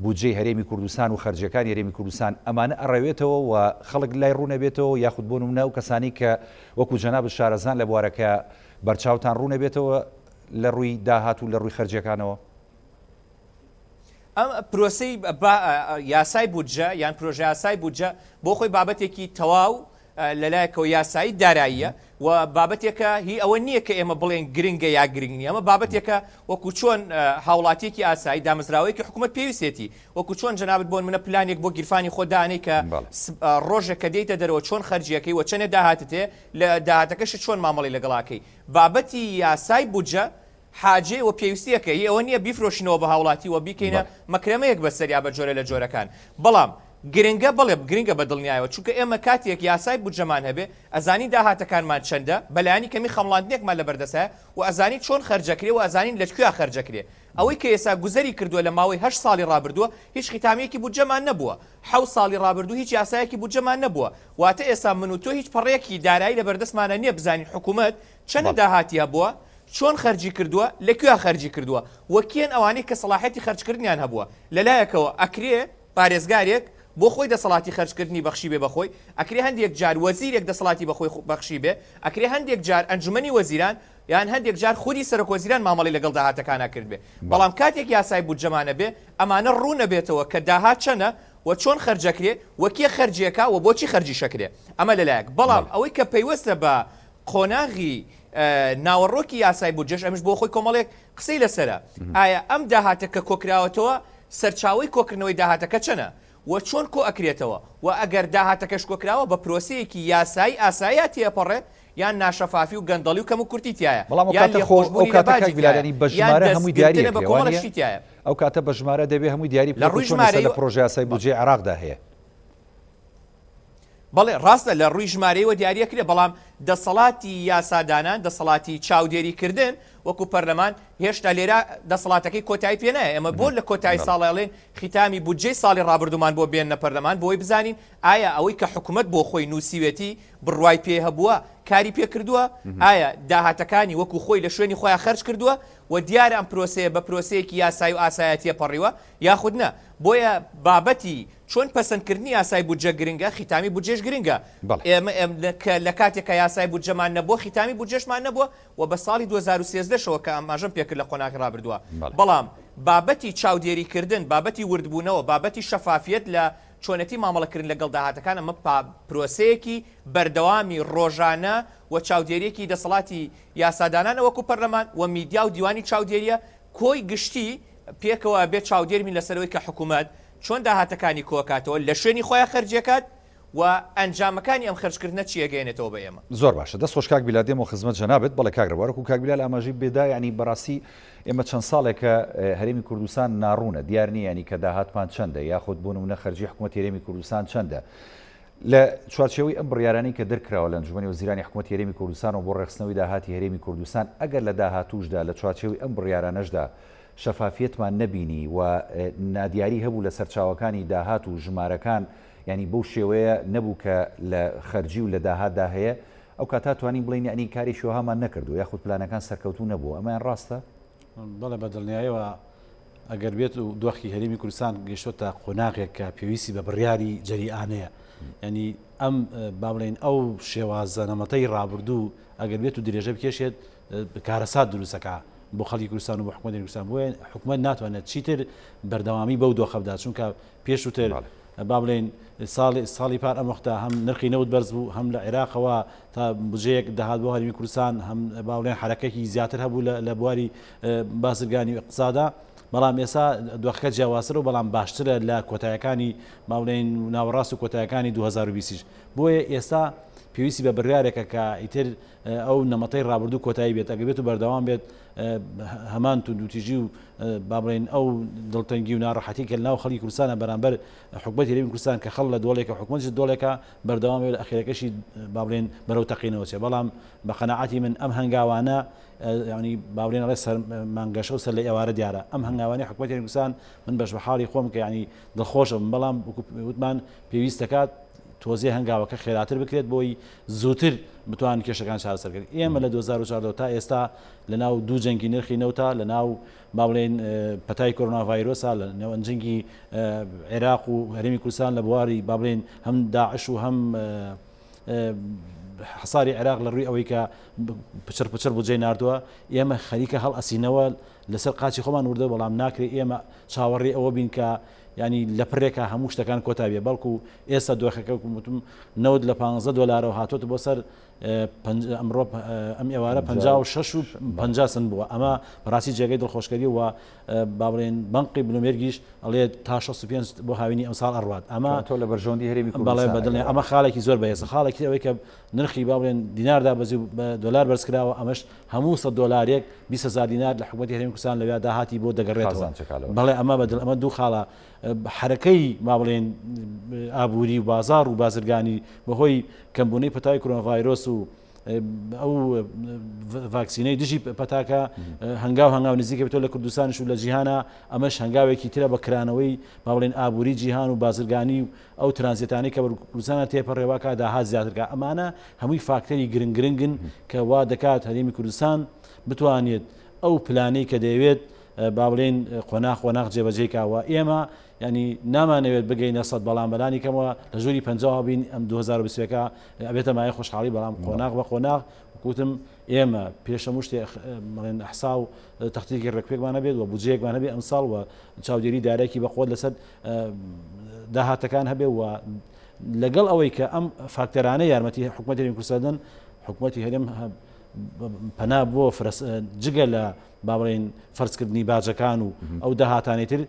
بودجەی هەرێمی کوردستان و خەرجەکانی هەرێمی کوردستان ئەمانە ئەڕەوێتەوە و خەڵک لای ڕوونەبێتەوە یاخود بۆ نمونە ئەو کەسانی کە وەکو جەنابەت شارەزان لە بوارەکە بەرچاوتان ڕوونەبێتەوە لە ڕووی داهات و لە ڕووی خەرجەکانەوە.
ئەم پرۆسی یاسای بودجە یان پرۆژە یاسای بودجە بۆ خۆی بابەتێکی تەواو لەلایەکەوە یاسایی داراییە و بابەتێکە هی ئەوە نییە کە ئێمە بڵێن گرنگە یا گرنگ نیە ئەمە بابەتێکە وەکو چۆن هاوڵاتیەکی ئاسایی دامەزراوەیەکی حکوومەت پێویستێتی وەکو چۆن جەنابەت بۆن منە پلانێک بۆ گیرفانی خۆدانەی کە ڕۆژێک کە دێتە دەرەوە چۆن خەرجیەکەی و چەنە داهاتێ لە داهاتەکەش چۆن مامەڵی لەگەڵاکەی بابەتی یاسای بودجە حاجێ و پێویستیەکە ئەوە نییە بیفرۆشینەوە بە هاوڵاتی و بیکەینە مەکرەمەیەک بەسەریا بە جۆرە لە جۆرەکان بەڵام گرنگە بڵێ گرنگە بە دڵنیایەوە چونکە ئێمە کاتێک یاسای بودجەمان هەبێ ئەزانی داهاتەکانمان چەندە بەلایانی کەمی خەمڵاندنێکمان لە بەردەسایە و ئەزانی چۆن خەرجەکرێ و ئەزانین لەکوێ خەرجەکرێ ئەوەی کە ئێستا گوزەری کردووە لە ماوەی 8 ساڵی ڕابردووە هیچ ختامەیەکی بودجەمان نەبووە 7 ساڵی ڕابردوو هیچ یاسایەکی بودجەمان نەبووە واتە ئێستا من و تۆ هیچ پەڕەیەکی دارایی لە بەردەستمانە نییە بزانین حکوومەت چەندە داهاتی هەبووە چۆن خەرجی کردووە لەکوێ خەرجی کردووە وەکیان ئەوانەی کە سەلاحەتی خەرجکردنیان هەبووە لەلایەکەوە ئەکرێ پارێزگارێک بۆ خۆی دەسەڵاتی خەرجکردنی بەخشی بێ بەخۆی ئەکرێ هەندێک جار وەزیرێک دەسەڵاتی بەخۆی بەخشی بێ ئەکرێ هەندێک جار ئەنجومەنی وەزیران یان هەندێک جار خودی سەرۆک وەزیران مامەڵی لەگەڵ داهاتەکانە کرد بێ بەڵام کاتێک یاسای بودجەمانە بێ ئەمانە ڕوونە بێتەوە کە داهات چەنە و چۆن خەرجەکرێ وەکیە خەرجیەکە و بۆچی خەرجی شەکرێ ئەمە لەلایەک بەڵام ئەوەی کە پەیوەستە بە قۆناغی ناوەڕۆکی یاسای بودجەش ئەمش بۆ خۆی کۆمەڵێک قسەی لەسرە ئایا ئەم داهاتە کە کۆکراوەتەوە سەرچاوی کۆکردنەوەی داهاتەکە چەنە و چۆن کۆ ئەکرێتەوە و ئەگەر داهاتەکەش کۆکراوە بە پرۆسەیەکی یاسایی ئاساییە تێپەڕێ یان ناشەفافی و گەندەڵی و کەم و کورتی تایە
بەڵام ئەو کاتە بیلادانی بە ژمارە هەمووی دیاری ئەو کاتە بە ژمارە دەبێ هەمووی دیاری
لە ڕووی ژمارە
لە پرۆژه یاسای بودجێ عێراقدا هەیە.
بەڵێ ڕاستە لە ڕووی ژمارەیەوە دیاریەکرێ بەڵام دەسەڵاتی یاسادانان دەسەڵاتی چاودێریکردن وەکو پەرلەمان هێشتا لێرە دەسەڵاتەکەی کۆتایی پێ نایە ئەمە بۆ لە کۆتایی ساڵێڵێن ختامی بودجێ ساڵی ڕابردومان بۆ بێنە پەرلەمان بۆی بزانین ئایا ئەوەی کە حکوومەت بۆ خۆی نووسیوێتی بڕوای پێ هەبووە کاری پێ کردووە ئایا داهاتەکانی وەکو خۆی لە شوێنی خۆیان خەرج کردووە و دیارە ئەم پرۆسەیە بە پرۆسەیەکی یاسایی و ئاسایەتیە پەڕیوە یاخود نە بۆیە بابەتی چۆن پەسەندکردنی یاسای بودجە گرنگە ختامی بودجێش گرنگە لە کاتێکە یاسای بودجەمان نەبووە ختامی بودجێشمان نەبووە و بە ساڵی 2013ەوە کە ئەماژەم پێکرد لە قۆناغی ڕابردووە بەڵام بابەتی چاودێریکردن بابەتی وردبوونەوە بابەتی شەفافیت لە چۆنەتی مامەڵەکردن لەگەڵ داهاتەکان ئەمە پرۆسەیەکی بەردەوامی ڕۆژانە و چاودێریەکی دەسەڵاتی یاسادانانە وەکو پەرلەمان و میدیا و دیوانی چاودێریە کۆی گشتی پێکەوە بێت چاودێرمی لەسەرەوەی کە حکوومەت چۆن داهاتەکانی کۆکاتەوە لە شوێنی خۆیان خەرجێکات و ئەنجامەکانی ئەم خەرجکردنە چیەگەێنێتەوە بە ئێمە.
زۆر باشە دەست خۆش کاک بیلادێم و خزمەت جەنابێت بەڵێ کاکڕوارەکو کاک بیلال ئاماژەی بێدا ینی بەڕاستی ئێمە چەند ساڵێکە هەرێمی کوردستان ناڕوونە دیار نیە ینی کە داهاتمان چەندە یاخود بۆ نمونە خەرجی حکوومەتی هەرێمی کوردستان چەندە لە چوارچێوەی ئەم بڕیارانەی کە دەرکراوە لە ئەنجومەنی وەزیرانی حکوومەتی هەرێمی کوردستان و بۆ ڕێخستنەوەی داهاتی هەرێمی کوردستان ئەگەر لە داهاتووشدا لە چوارچێوەی ئەم بڕیارانەشدا شەفافیتمان نەبینی و نادیاری هەبوو لە سەرچاوەکانی داهات و ژمارەکان ینی بەو شێوەیە نەبوو کە لە خەرجی و لە داهاتدا هەیە ئەو کاتا توانین بڵین ینی کاری شوهامان نەکردو یاخود پلانەکان سەرکەوتو نەبوو ئەمەیان ڕاستە؟
بەڵێ بەدڵنیاییەوە ئەگەر بێت و دۆخی هەرێمی کوردستان گەیشتۆتە قۆناغێک کە پێویستی بە بڕیاری جەریئانەیە ینی ئەم با بڵێن ئەو شێوازە نەمەتەی ڕابردوو ئەگەر بێت و درێژە بکێشێت کارەسات دروستەکە بۆ خەڵکی کوردستان و بۆ حکوومەتی کوردستان بۆیە حکوومەت ناتوانێت چیتر بەردەوامی بەو دۆخە بدات چونکە پێشووتر با بڵێن ساڵی پار ئەم وەختە هەم نرخی نەوت بەرز بوو هەم لە عێراقەوە تا بژەیەک داهات بۆ هەرێمی کوردستان هەم با بڵێن حرەکەی زیاتر هەبوو لە بواری بازرگانی و اقتصادا بەڵام ئێستا دۆخەکە جیاوازترە و بەڵام باشترە لە کۆتایەکانی با بڵێن ناوەڕاست و کۆتایەکانی 2020 بۆیە ئێستا پێویستی بە بڕیارێکە کە ئیتر ئەو نەمەتەی ڕابردوو کۆتایی بێت ئەگە بێت و بەردەوام بێت هەمان تو دوتیژی و با بڵێن ئەو دڵتەنگی و ناڕەحەتی کە ناو خەڵکی کوردستانە بەرامبەر حکوومەتی هەرێمی کوردستان کە خەڵ لە دۆڵێکە حکوومەتیش دۆڵێکە بەردەوام بێت ئەخیرەکەشی با بڵێن بەرەو تەقینەوە چێ بەڵام بە قەناعەتی من ئەم هەنگاوانە ینی با بڵێن ئەڵێ سەر مانگەشە و سەر لە ئێوارە دیارە ئەم هەنگاوانی حکوومەتی هەرێمی کوردستان من بەش بە حاڵی خۆم کە ینی دڵخۆشم بەڵام وتمان پێویست دەکات تۆزیە هەنگاوەکە خێراتر بکرێت بۆی زووتر بتوان کێشەکان چارەسەرکرد ئێمە لە 2014 تا ئێستا لە ناو دوو جەنگی نرخی نەوتە لە ناو با بڵێن پەتای کۆڕۆنا ڤایرۆسا لە نێوەن جەنگی عێراق و هەرێمی کوردستان لە بواری با بڵێن هەم داعش و هەم حساری عێراق لە ڕووی ئەوەی کە پچر بودجەی ناردووە ئێمە خەریکە هەڵ ئەسینەوە لەسەر قاچی خۆمان وردە بەڵام ناکرێت ئێمە چاوەڕێ ئەوە بین کە ینی لە پرێکە هەموو شتەکان کۆتابێ بەڵکو ئێستا دۆخەکە وتم نەوت لە $15 هاتوۆتە بۆ سەر ئەمڕۆ ئەم ئێوارە 56 و 50 سنت بووە ئەمە بەڕاستی جێگەی دڵخۆشکەری و با بڵێن بەنقی بلومێرگیش ئەڵێ تا 65 بۆ هاوینی ئەمساڵ ئەڕوات ئەمە
تۆ لە بەرژەوەندی هەرێمی
بەڵێ بەدڵنێ ئەمە خاڵێکی زۆر بەهێزە خاڵێکی ئەوەی کە نرخی با بڵێن دیناردا بەزی دلار بەرزکراوە ئەمەش هەموو $100 $20,000 دینار لە حکوومەتی هەرێمی کوردستان لەوێ داهاتی بۆ دەگەڕێتەوە بەڵێ ئەمە بەدڵ ئەمە دوو خاڵە حرەکەی با بڵێن ئابووری و بازار و بازرگانی بەهۆی کەمبوونەی پەتای کۆڕۆنا ڤایرۆس و ئەو ڤاکسینەی دژی پەتاکە هەنگاو نزیکە بێتەوە لە کوردستانش و لە جیهانە ئەمەش هەنگاوێکی ترە بە کرانەوەی با بڵێن ئابووری جیهان و بازرگانی و ئەو ترانزیتانی کە کوردستانە تێپەڕێواکە داهات زیاترکە ئەمانە هەمووی فاکتەری گرنگن کە وا دەکات هەرێمی کوردستان بتوانێت ئەو پلانەی کە دەیەوێت با بڵێن قۆناغ جێبەجێکاوە ئێمە ینی نامانەوێت بگەینە 100 بەڵام بەلانی کەمەوە لە ژووری 50 بین ئەم 2020ەکە ئەبێتە مای خۆشحاڵی بەڵام قۆناغ بە قۆناغ وتم ئێمە پێشەمو شتێ بڵێن ئەحسا و تەختێکی ڕێکپێکمانە بێت و بودجەیەکمان هەبێ ئەمساڵ و چاودێری دارێکی بەخۆت لەسەر داهاتەکان هەبێ و لەگەڵ ئەوەی کە ئەم فاکتەرانە یارمەتی حکوومەتی هەرێمی کوردستان حکوومەتی هەرێم پەنا بۆ جگە لە با بڵێن فەرزکردنی باجەکان و ئەو داهاتانی تر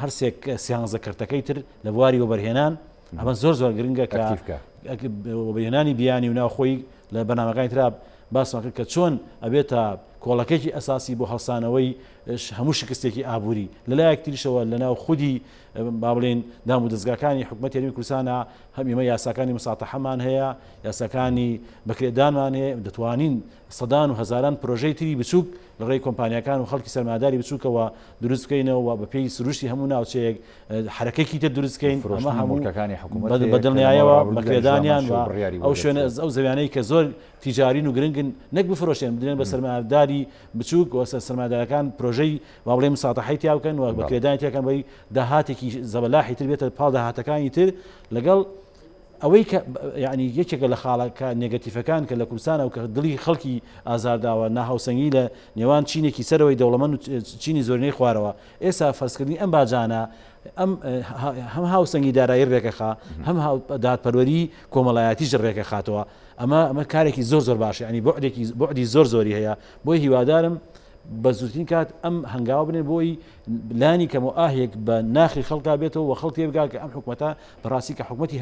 هەرسێک سیانزە کردەکەی تر لە بواری وەبەرهێنان ئەمە زۆر گرنگە کە وەبەرهێنانی بیانی و ناوخۆی لە بەنامەکانی ترا باسمان کرد کە چۆن ئەبێتە کۆڵەکەی ئەساسی بۆ هەڵسانەوەی هەموو شکستێکی ئابووری لەلایەک تریشەوە لەناو خودی با بڵێن دام و دەستگاکانی حکوومەت هەرێمی کوردستانە هەمیمە یاساکانی مساتەحەمان هەیە یاساکانی بەکرێدانمان هەیە دەتوانین سەدان و هەزاران پرۆژەی تری بچووک لە ڕێی کۆمپانیەکان و خەڵکی سەرمایه‌داری بچووکەوە دروست بکەینەوە بە پێی سروشتی هەموو ناوچەیەک حرەکەیکی تر دروست بکەین ئەمە هەموو بەدڵنیایەوە بەکرێدانیان و ئەو شوێنە ئەو زەویانەی کە زۆر تیجارین و گرنگن نەک بفرۆشێن بدرێن بە سەرمایه‌داری بچووک و سەرمایه‌دارەکان پرۆژەی با بڵێن مساتەحەی تیا بکەن و بەکرێدانی تیاکەن بۆی داهاتێکی زەبەلاحی تر بێتە پاڵ داهاتەکانی تر لەگەڵ ئەوەی کە ینی یەکێکە لە خاڵەکە نێگەتیفەکان کە لە کوردستانە و کە دڵی خەڵکی ئازارداوە ناهاوسەنگی لە نێوان چینێکی سەرەوەی دەوڵەمەند و چینی زۆرینەی خوارەوە ئێستا فەرزکردنی ئەم باجانە هەم هاوسەنگی دارایی ڕێکەخا هەم دادپەروەری کۆمەڵایەتیش ڕێکە خاتەوە ئەمە کارێکی زۆر باشە ینی بۆعدی زۆری هەیە بۆی هیوادارم بە زووترین کات ئەم هەنگاوە بنێ بۆی لانی کەم و ئاهێک بە ناخی خەڵکا بێتەوە و خەڵکی بگات کە ئەم حکوومەتە بەڕاستی کە حکوومەتی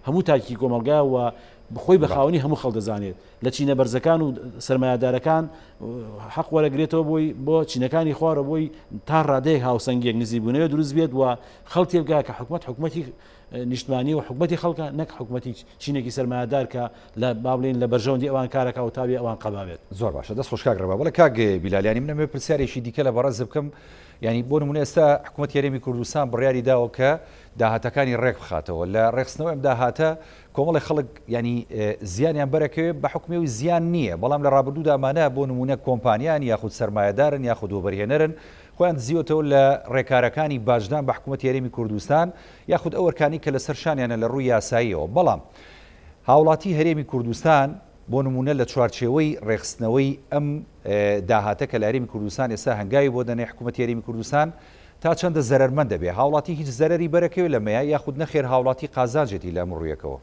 هەموو تاکی کۆمەلگا و بخۆی بەخاونی هەموو خەڵ دەزانێت لە چینە بەرزەکان و سەرمایه‌دارەکان حەق وەرەگرێتەوە بۆ چینەکانی خوارە بۆی تا ڕادەیەک هاوسەنگێک نزیبوونەوە دروست بێت و خەڵکی بگات کە حکوومەتی نیشتمانی و حکوومەتی خەڵکە نەک حکوومەتی چینێکی سەرمایه‌دار کە لە بابلین لە بەرژەوەندی ئەوان کارەکە و تابێ ئەوان قەبابێت
زۆر باشە دەست خۆشکاگرەوە بەڵێ کاک بیلالیانی منەمێ پرسیارێکی دیکە لە بەڕێز بکەم ینی بۆ نمونە ئێستا حکوومەتی هەرێمی کوردستان بڕیاری داوە کە داهاتەکانی ڕێک بخاتەوە لە ڕێخستنەوە ئەم داهاتە کۆمەڵی خەڵک ینی زیانیان بەرەکەوێت بە حکومەوەی زیان نییە بەڵام لە ڕابردوودا ئەمانە بۆ نمونە کۆمپانیان یاخود سەرمایه‌دارن یاخود وەبەرهێنەرن خۆیان دزیوەتەوە لە ڕێکارەکانی باشدان بە حکوومەتی هەرێمی کوردستان یاخود ئەو ئەرکانی کە لەسەر شانیانە لە ڕووی یاساییەوە بەڵام هاوڵاتی هەرێمی کوردستان بۆ نمونە لە چوارچێوەی ڕێخستنەوەی ئەم داهاتە کە لە هەرێمی کوردستان ئێستا هەنگاوی بۆ دەنێ حکوومەتی هەرێمی کوردستان تا چەندە زەرمەند دەبێ هاوڵاتی هیچ زەرری بەرەکەوێت لەمەیە یاخود نەخێر هاوڵاتی قازانجێتی لە ڕوویەکەوە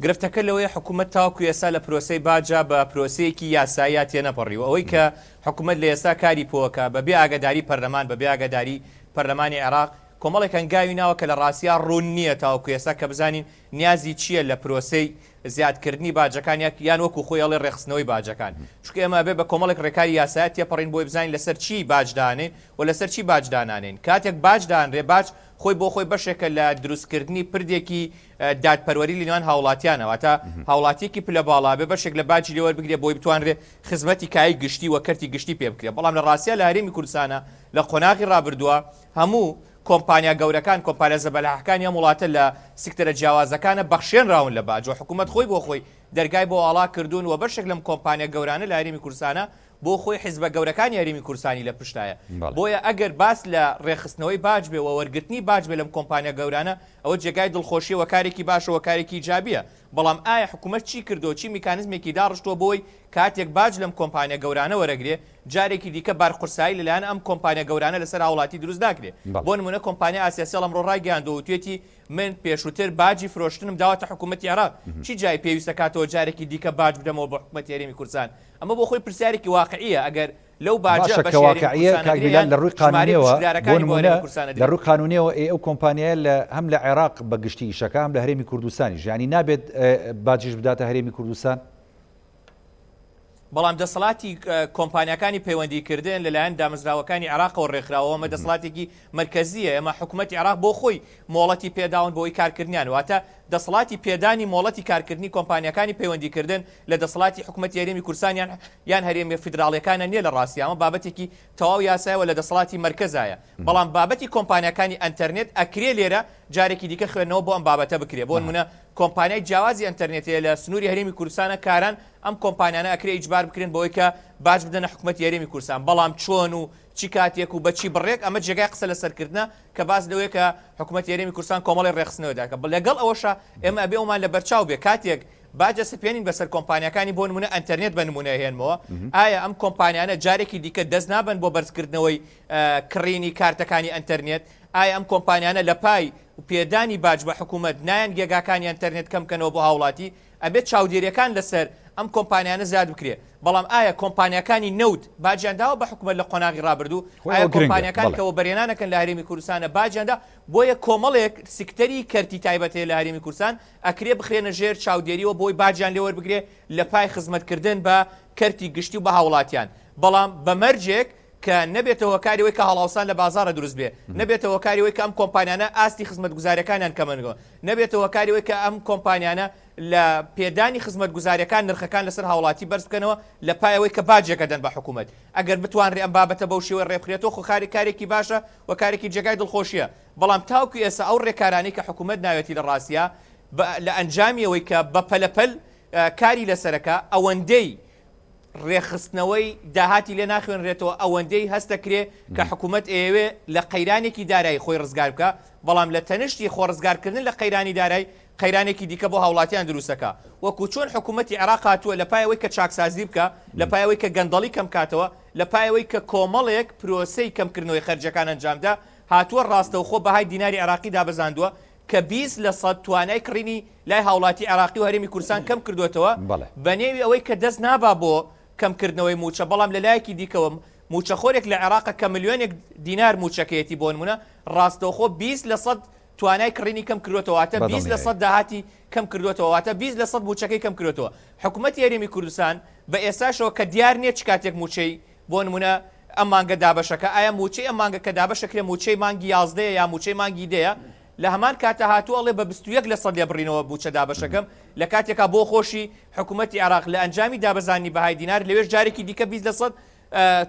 گرفتەکە لەوەی حکوومەت تاوەکو ئێستا لە پرۆسەی باجا بە پرۆسەیەکی یاساییات تێنەپەڕیوە ئەوەی کە حکوومەت لە ئێستا کاری پۆوەکە بەبێ ئاگاداری پەرلەمان بەبێ ئاگاداری پەرلەمانی عێراق کۆمەڵێک هەنگاوی ناوە کە لە ڕاستیا ڕوون نییە تاوەکو ئێستا کە بزانین نیازی چییە لە پرۆسەی زیادکردنی باجەکان یان وەکو خۆی ئەڵێ ڕێخستنەوەی باجەکان چونکە ئێمە بێ بە کۆمەڵێک ڕێکاری یاساییات تێپەڕین بۆی بزانین لەسەر چی باجدانێن و لەسەر چی باجدانانێن کاتێک باجدانرێ باج خۆی بۆ خۆی بەشێکە لە دروستکردنی پردێکی دادپەروەری لە نێوان هاوڵاتیانەوە تا هاوڵاتیەکی پلە باڵا بێ بەشێک لە باجی لێوە بگرێ بۆی بتوانرێ خزمەتی کایی گشتی و کەرتی گشتی پێ بکرێت بەڵام لە ڕاستیە لە هەرێمی کوردستانە لە قۆناغی ڕابردووە هەموو کۆمپانیا گەورەکان کۆمپانیا زەبەلاحەکانی هەم وڵاتە لە سکتەرە جیاوازەکانە بەخشێنراون لە باج و حکوومەت خۆی بۆ خۆی دەرگای بۆ ئاڵا کردوون و بەشێک لەم کۆمپانیا گەورانە لە هەرێمی کوردستانە بۆ خۆی حیزبە گەورەکانی هەرێمی کوردستانی لە پشتایە بۆیە ئەگەر باس لە ڕێخستنەوەی باج بێ و وەرگرتنی باج بێ لەم کۆمپانیا گەورانە ئەوە جێگای دڵخۆشی و کارێکی باشە و کارێکی ایجابیە بەڵام ئایا حکوومەت چی کردو چی میکانیزمێکی داڕشتووە بۆی کاتێک باج لەم کۆمپانیا گەورانە وەرەگرێ جارێکی دیکە بارقورسایی لەلایەن ئەم کۆمپانیا گەورانە لەسەر هاوڵاتی دروست ناکرێ بۆ نمونە کۆمپانیا ئاسیاسیەڵ ئەمڕۆ ڕایگەیاندەوە توێتی من پێشووتر باجی فرۆشتنم داواتە حکوومەتی عێراق چی جای پێویستە کاتەوە جارێکی دیکە باج بدەمەوە بە حکوومەتی هەرێمی کوردستان ئەمە بۆ خۆی پرسیارێکی واقعیە ئەگەر لەو باجە
بەشێواقعیە کاگیلان لە ڕووی قانونیەوە لە ڕووی قانونیەوە ئەو کۆمپانیایە لە هەم لە عێراق بەگشتی ئیشەکە هەم لە هەرێمی کوردستانیش ینی نابێت باجیش بداتە هەرێمی کوردستان
بەڵام دەسەڵاتی کۆمپانیەکانی پەیوەندیکردن لەلایەن دامەزراوەکانی عێراقەوە ڕێکخراوە ئەمە دەسەڵاتێکی مرکزیە ئەمە حکوومەتی عێراق بۆ خۆی مۆڵەتی پێداون بۆی کارکردنیان واتە دەسەڵاتی پێدانی مۆڵەتی کارکردنی کۆمپانیەکانی پەیوەندیکردن لە دەسەڵاتی حکوومەتی هەرێمی کوردستان یان هەرێمی فیدراڵیەکانە نییە لە ڕاستی ئەمە بابەتێکی تەواو یاسایەوە لە دەسەڵاتی مرکزایە بەڵام بابەتی کۆمپانیەکانی ئەنتەرنێت ئەکرێ لێرە جارێکی دیکە خوێندنەوە بۆ ئەم بابەتە بکرێ بۆ نمونە کۆمپانیای جیاوازی ئەنتەرنێتەیە لە سنووری هەرێمی کوردستانە کاران ئەم کۆمپانیانە ئەکرێ ئیجبار بکرێن بۆی کە باج بدەنە حکوومەتی هەرێمی کوردستان بەڵام چۆن و چی کاتێک و بەچی بڕێک ئەمە جێگای قسە لەسەرکردنە کە باز لەوەیە کە حکوومەتی هەرێمی کوردستان کۆمەڵی ڕێخستنەوە داکە لەگەڵ ئەوەشە ئێمە ئەبێ ئەومان لە بەرچاو بێ کاتێک باجە سپێنین بەسەر کۆمپانیەکانی بۆ نمونە ئەنتەرنێت بە نمونە هێنمەوە ئایا ئەم کۆمپانیانە جارێکی دیکە دەست نابن بۆ بەرزکردنەوەی کڕینی کارتەکانی ئەنتەرنێت ئایا ئەم کۆمپانیانە لە پای پێدانی باج بە حکوومەت نایەن گێگاکانی ئەنتەرنێت کەم بکەنەوە بۆ هاوڵاتی ئەبێت چاودێریەکان لەسەر ئەم کۆمپانیانە زیاد بکرێ بەڵام ئایا کۆمپانیەکانی نەوت باجیانداوە بە حکومەت لە قۆناغی ڕابردوو ئایا کۆمپانیەکان کەەوە بەرێنانەکەن لە هەرێمی کوردستانە باجیاندا بۆیە کۆمەڵێک سکتەری کەرتی تایبەتەیە لە هەرێمی کوردستان ئەکرێ بخرێنە ژێر چاودێریەوە بۆی باجیان لێوەربگرێ لە پای خزمەتکردن بە کەرتی گشتی و بە هاوڵاتیان بەڵام بەمەرجێک کە نەبێتەوە کاریەوەی کە هەڵاوسان لە بازارە دروست بێ نەبێتەوە کاریەوەی کە ئەم کۆمپانیانە ئاستی خزمەتگوزاریەکانیان کەمەنگەوە نەبێتەوە کاریەوەی کە ئەم کۆمپانیانە لە پێدانی خزمەتگوزاریەکان نرخەکان لەسەر هاوڵاتی بەرز بکەنەوە لە پایەوەی کە باجێکە دەن بە حکوومەت ئەگەر بتوانڕێ ئەم بابەتە بەو شێوەیە ڕێبخرێتەوە خۆ کارێکی باشە و کارێکی جێگای دڵخۆشیە بەڵام تاوکو ئێستا ئەو ڕێکارانەی کە حکوومەت ناوێتی لە ڕاستیە لە ئەنجامیەوەی کە بە پەلەپەل کاری لەسەرەکە ئەوەندەی ڕێخستنەوەی داهاتی لێ ناخوێنرێتەوە ئەوەندەی هەستەکرێ کە حکوومەت ئێوێ لە قەیرانێکی دارایی خۆی ڕزگار بکە بەڵام لە تەنشتی خۆڕزگارکردن لە قەیرانی دارایی قەیرانێکی دیکە بۆ هاوڵاتیان دروستەکە وەکو چۆن حکوومەتی عێراق هاتووە لە پایەوەی کە چاکسازی بکە لە پایەوەی کە گەندەڵی کەم کاتەوە لە پایەوەی کە کۆمەڵێک پرۆسەی کەمکردنەوەی خەرجەکان ئەنجامدا هاتووە ڕاستەوخۆ بەهای دیناری عێراقی دابەزاندووە کە 20% توانای کڕینی لای هاوڵاتی عێراقی و هەرێمی کوردستان کەم کردوێتەوە بەنێوی ئەوەی کە دەست نابا بۆ کەمکردنەوەی موچە بەڵام لە لایەکی دیکەوە موچەخۆرێک لە عێراق کە ملیۆنێک دینار موچەکەیەتی بۆ نمونە ڕاستەوخۆ 20% توانای کڕینی کەم کردوێتەوەواتە 20% داهاتی کەم کردوێتەوەواتە 20% موچەکەی کەم کردوێتەوە حکوومەتی هەرێمی کوردستان بە ئێستاشەوە کە دیار نییە چ کاتێک موچەی بۆ نمونە ئەم مانگە دابەشەکە ئایا موچەی ئەم مانگە کە دابەشەکرێ موچەی مانگی 11 یا موچەی مانگی دەیە لە هەمان کاتە هاتووە ئەڵێ بە 21% لێ بڕینەوە بووچە دابەشەکەم لە کاتێکا بۆ خۆشی حکوومەتی عێراق لە ئەنجامی دابەزانی بەهای دینار لەوێش جارێکی دیکە 20%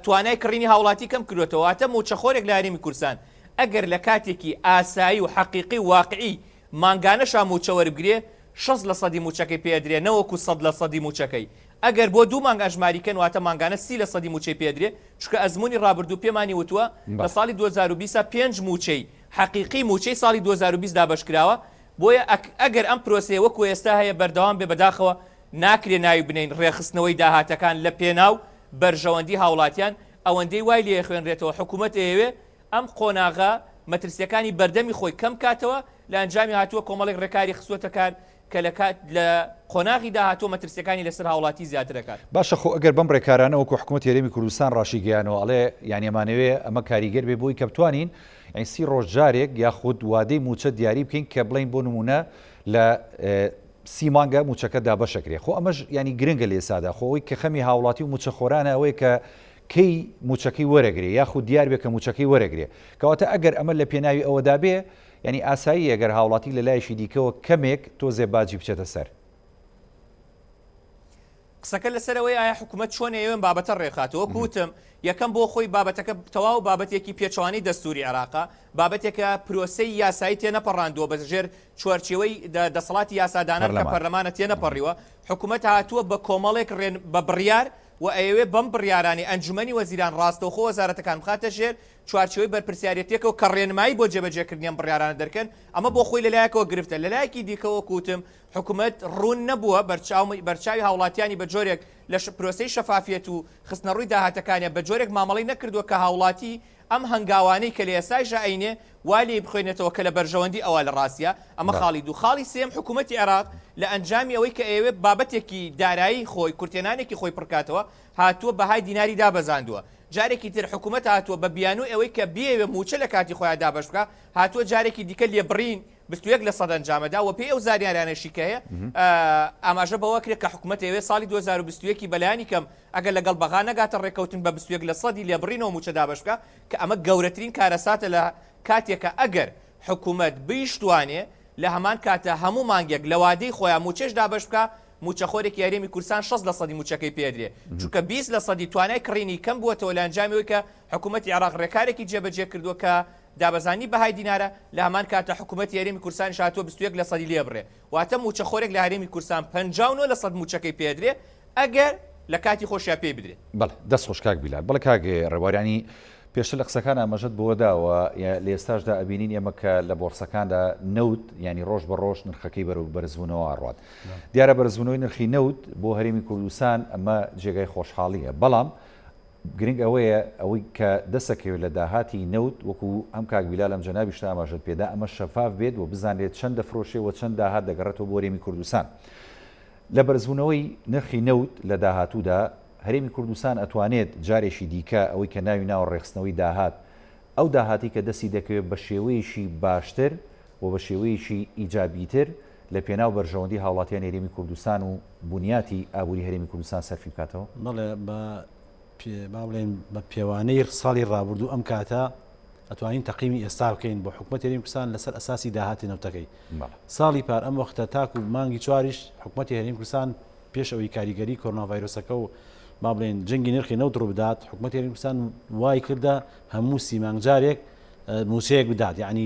توانای کڕینی هاوڵاتی کەم کردوێتەوەواتە موچەخۆرێک لە هەرێمی کوردستان ئەگەر لە کاتێکی ئاسایی و حەقیقی و واقعی مانگانەشا موچە وەربگرێ 60% موچەکەی پێدرێ نەوەکو 100% موچەکەی ئەگەر بۆ دوو مانگ ئەژماریکەن واتە مانگانە 30% موچەی پێدرێ چکە ئەزمموی ڕابردوو پێمانی وتووە لە ساڵی 2020 5 موچەی حقیقی موچەی ساڵی 2020 دابشکراوە بۆیە ئەگەر ئەم پرۆسەیە وەکو ئێستا هەیە بەردەوام بێ بەداخەوە ناکرێ ناوی بنین ڕێخستنەوەی داهاتەکان لە پێناو بەرژەوەندی هاوڵاتیان ئەوەندەی وای لێ خوێنرێتەوە حکوومەت ئێوێ ئەم قۆناغا مەترسیەکانی بەردەمی خۆی کەم کاتەوە لە ئەنجامی هاتووە کۆمەڵێک ڕێکاری خستوەتە کار کە لە قۆناغی داهاتوە مەترسیەکانی لەسەر هاوڵاتی زیاتر دەکات
باشە خۆ ئەگەر بەم ڕێکارانە وەکو حکوومەتی هەرێمی کوردستان ڕاشی گەیانەوە ئەڵێ یانی ئەمانەوێ ئەمە کاریگەر بێ بۆی کە بتوانین یعنی 30 ڕۆژ جارێک یاخود وادەی موچە دیاری بکەین کە بڵین بۆ نمونە لە 30 مانگە موچەکە دابەشەکرێ خۆ ئەمەش ینی گرنگە لێ سادا خۆی کە خەمی هاوڵاتی و موچەخۆرانە ئەوەی کە کەی موچەکەی وەرەگرێ یاخود دیار بێ کە موچەکەی وەرەگرێ کەواتە ئەگەر ئەمە لە پێناوی ئەوەدا بێ ینی ئاسایی ئەگەر هاوڵاتی لە لایشی دیکەوە کەمێک تۆزێ باجی بچێتە سەر
قسەکە لەسەرەوەی ئایا حکوومەت چۆن ئێوێن بابەتە ڕێخاتەوە کوتم یەکەم بۆ خۆی بابەتەکە تەواو بابەتێکی پێچوانی دەستوری عێراقا بابەتێکە پرۆسەی یاسایی تێنەپەڕاندووە بەژێر چوارچێوەی دەسەڵاتی یاسادانە کە پەرلەمانە تێنەپەڕیوە حکوومەت هاتووە بە کۆمەڵێک بە بڕیار و ئەوێ بەم بڕیارانی ئەنجومەنی وەزیران ڕاستەوخۆ وەزارەتەکان بخاتە ژێر چوارچێوەی بەرپرسیارەتێکەوە کە ڕێنمایی بۆ جێبەجێکردنیان بڕیارانە دەرکەن ئەمە بۆ خۆی لەلایەکەوە گرفتە لەلایەکی دیکەوە کوتم حکوومەت ڕوون نەبووە بەرچاوی هاوڵاتیانی بە جۆرێک لە پرۆسەی شەفافیەت و خستنەڕووی داهاتەکانیان بە جۆرێک مامەڵی نەکردووە کە هاوڵاتی ئەم هەنگاوانەی کە لە ئێستای ژائینێ والی بخوێنێتەوە کە لە بەرژەوەندی ئەوە لە ڕاستیە ئەمە خاڵی دوو خاڵی سێم حکوومەتی عێراق لە ئەنجامی ئەوەی کە ئێوێ بابەتێکی دارایی خۆی کورتێنانێکی خۆی پڕکاتەوە هاتووە بەهای دیناری دابەزاندووە جارێکی تر حکوومەت هاتووە بە بیانوو ئەوەی کە بێوێ موچە لە کاتی خۆیان دابەش بکە هاتووە جارێکی دیکە لێبڕین 21% ئەنجامەدا و پێی ئەو زانیاریانەشی کە هەیە ئاماژە بەوە کرێت کە حکوومەت ئێوێ ساڵی 2021 بەلایانی کەم ئەگەر لەگەڵ بەغا نەگاتە ڕێکەوتن بە 21% لێبڕینەوە موچە دابەش بکە کە ئەمە گەورەترین کارەساتە لە کاتێکە ئەگەر حکوومەت بیشتوانێ لە هەمان کاتە هەموو مانگێک لە وادەی خۆیان موچەش دابەش بکە موچەخۆرێکی هەرێمی کوردستان 60% موچەکەی پێدرێ چونکە 20% توانای کڕینی کەم بووەتەوە لە ئەنجامیەوەی کە حکوومەتی عێراق ڕێکارێکی جێبەجێ کردووە کە دابەزانی بەهای دینارە لە هەمان کاتە حکوومەتی هەرێمی کوردستان هاتووە 21% لێ بڕێ واتە موچەخۆرێک لە هەرێمی کوردستان 59% موچەکەی پێدرێ ئەگەر لە کاتی خۆشیان پێ بدرێت
بەڵێ دەست خۆش کاک بیلال بەڵێ کاک ڕێوارانی پێشتر لە قسەکان ئاماژەت بۆداوە لە ئێستاشدا ئەبینین ئێمە کە لە بۆرسەکاندا نەوت ینی ڕۆژ بە ڕۆژ نرخەکەی بەرزبوونەوە ئاڕات دیارە بەرزبوونەوەی نرخی نەوت بۆ هەرێمی کوردستان ئەمە جێگای خۆشحاڵیە بەڵام گرنگ ئەوەیە ئەوەی کە دەسەکەوێت لە داهاتی نەوت وەکو ئەم کاک بیلال ئەم جەنابیشتا ئاماژەت پێدا ئەمە شەفاف بێت و بزانێت چەند دەفرۆشێ و چەند داهات دەگەڕێتەوە بۆ هەرێمی کوردستان لە بەرزبوونەوەی نرخی نەوت لە داهاتوودا هەرێمی کوردستان ئەتوانێت جارێکی دیکە ئەوەی کە ناوی ناوە ڕێخستنەوەی داهات ئەو داهاتی کە دەستی دەکەوێت بە شێوەیەشی باشتر و بە شێوەیەشی ئیجابیتر لە پێناو بەرژەوەندی هاوڵاتیان هەرێمی کوردستان و بنیاتی ئابووری هەرێمی کوردستان سەرفی بکاتەوە.
بەڵێ بڵێن بە پێوانەی ساڵی ڕابردوو ئەم کاتە ئەتوانین تەقیمی ئێستا بکەین بۆ حکوومەت هەرێمی کوردستان لەسەر ئەساسی داهاتی نەوتەکەی. ساڵی پار ئەم وەختە تاکو مانگی چواریش حکوومەتی هەرێمی کوردستان پێش ئەوەی کاریگەری کۆرۆنا ڤایرۆسەکە و با بڵێن جەنگی نرخی نەوت ڕوو بدات حکوومەتی هەرێمی کوردستان وای کردە هەموو سیمانگجارێک موچەیەک بدات، یعنی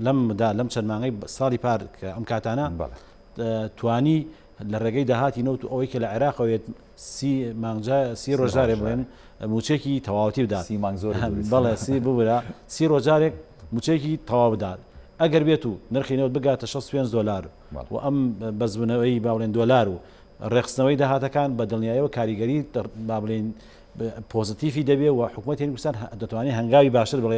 لەم چەند مانگەی ساڵی پار کە ئەم کاتانە توانی لە ڕێگەی داهاتی نەوت و ئەوەی کە لە عێراقەوەیت سی ڕۆژارێ بڵێن موچێکی تەواوەتی بدات بەڵێ سی ببرە سی ڕۆژارێک موچێکی تەواو بدات ئەگەر بێت و نرخی نەوت بگاتە $65 و ئەم بەزبوونەوەی با بڵێن $، و ڕێخستنەوەی داهاتەکان بە دڵنیاییەوە کاریگەری با بڵێن پۆزیتیفی دەبێت و حکوومەت هەرێمی کوردستان دەتوانێت هەنگاوی باشتر بڵێ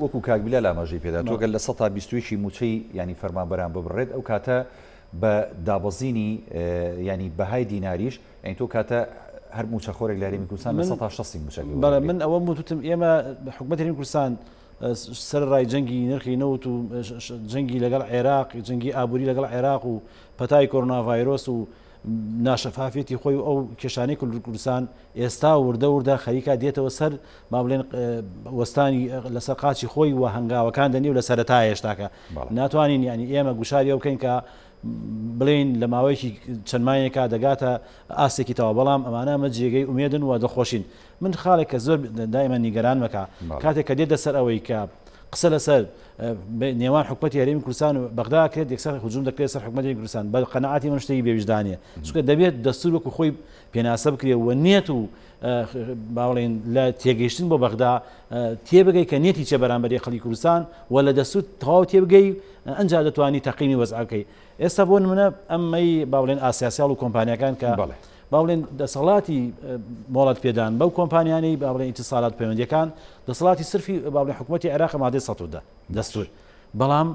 وەکو کاکبیلە لامەژەی پێدا تۆگەل لە 120 موچەی ینی فەرمانبەران ببڕێت ئەو کاتە بە دابەزینی ینی بەهای دیناریش ئەین تۆ کاتە هەر موچەخۆرێک لە هەرێمی کوردستان لە 160 موچەکە.
من ئەوە وتم ئێمە حکوومەت هەرێمی کوردستان سەرڕای جەنگی نرخی نەوت و جەنگی لەگەڵ عێراق جەنگی ئابووری لەگەڵ عێراق و پەتای کۆرۆنا ڤایرۆس و ناشەفافێتی خۆی و ئەو کێشانەی کوردستان ئێستا وردە خەریکا دێتەوە سەر ما بڵێن وەستانی لەسەر قاچی خۆی و هەنگاوەکان دەنی و لە سەرەتای هێشتاکە ناتوانین ینی ئێمە گوشاری ئەو بکەین کە بڵێن لە ماوەیەکی چەند مایەکە دەگاتە ئاسێکی تەوا بەڵام ئەمانە ئەمە جێگەی ئومێدن و دڵخۆشین. من خاڵێک کە زۆر دائما نیگەران مەکە کاتێک کە دێتە سەر ئەوەی کە قسە لەسەر نێوان حکوومەتی هەرێمی کوردستان و بەغدا کرد یەکسەر هجوم دەکرێت سەر حکوومەتی کوردستان بە قەنەعاتی من شتێکی بێویژدانیە چونکە دەبێت دەستور وەکو خۆی پێناسە بکرێت و نێت و باڵێن لە تێگەیشتن بۆ بەغدا تێبگەی کە نێتی چێ بەرامبەری خەڵکی کوردستان و لە دەستور تەواو تێبگەی ئەنجا دەتوانی تەقیمی وەزعەکەی. ئێستا بۆ نمونە ئەمەی باڵێن ئاسیاسیال و کۆمپانیەکان کە باڵێن دەسەڵاتی مۆڵەت پێدان بەو کۆمپانیانەی باڵێن ئیتیساڵات پەیوەندیەکان دەسەڵاتی سرفی باڵێن حکوومەتی عێراق مادەی 110 دەستور بەڵام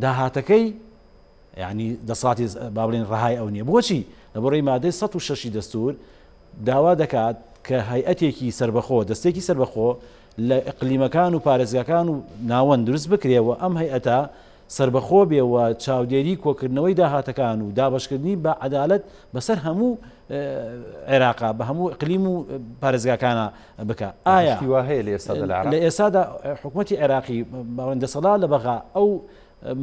داهاتەکەی یعنی دەسەڵاتی باڵێن ڕەهای ئەو نییە. بۆچی؟ لەبەڕێی مادەی 106 دەستور داوا دەکات کە هەیئەتێکی سربەخۆ دەستێکی سربەخۆ لە ئیقلیمەکان و پارێزگاکان و ناوەند دروست بکرێەوە ئەم هەیئەتە سربەخۆ بێەوە چاودێری کۆکردنەوەی داهاتەکان و دابشکردنی بە عەدالەت بەسەر هەموو عێراقا بە هەموو ئیقلیم و پارێزگاکانە بکە. ئایا لە ئێستادا حکوومەتی عێراقی دەسەڵات لە بەغا ئەو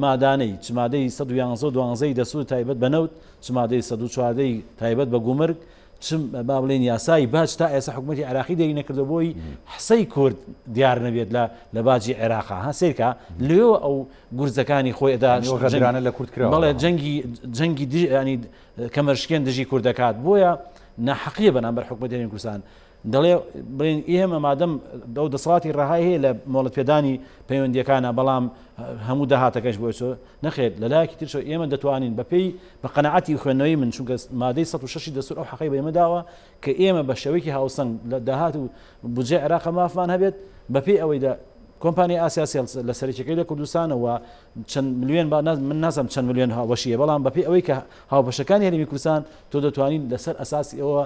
مادانەی چمادەی 112 دەسوور تایبەت بە نەوت چمادەی 114 تایبەت بە گومرگ چم با بڵێن یاسایی باج تا ئێستا حکوومەتی عێراقی دەری نەکردە بۆی حسەی کورد دیار نەبێت لە باجی عێراقا هەسێرکە لێەوە ئەو گورزەکانی خۆیدا
غەدرانە لە کورد کرا
بەڵێ جەنگی ینی کەمەرشکێن دژی کورد دەکات بۆیە ناحەقیە بەرامبەر حکوومەتی هەرێمی کوردستان دەڵێ بڵێن ئێمە مادەم ئەو دەسەڵاتی ڕەهای هەیە لە مۆڵەت پێدانی پەیوەندیەکانە بەڵام هەموو داهاتەکەش بۆ نەخێت لەلایەکی ترشەوە ئێمە دەتوانین بەپێی بە قەنەعەتی خوێندنەوەی من چونکە مادەی 106 دەستور ئەو حەقی بە ئێمە داوە کە ئێمە بە شێوەیەکی هاوسەنگ لە داهات و بودجێ عێراق مافمان هەبێت بەپێی ئەوەیدا کۆمپانی ئاسیاسیال لە سەرچەکەی لە کوردستانەوە چەند ملیۆن من نازم چەند ملیۆن هاوبەشیە بەڵام بەپێی ئەوەی کە هاوبەشەکانی هەرێمی کوردستان تۆ دەتوانین لەسەر ئەساسی ئەوە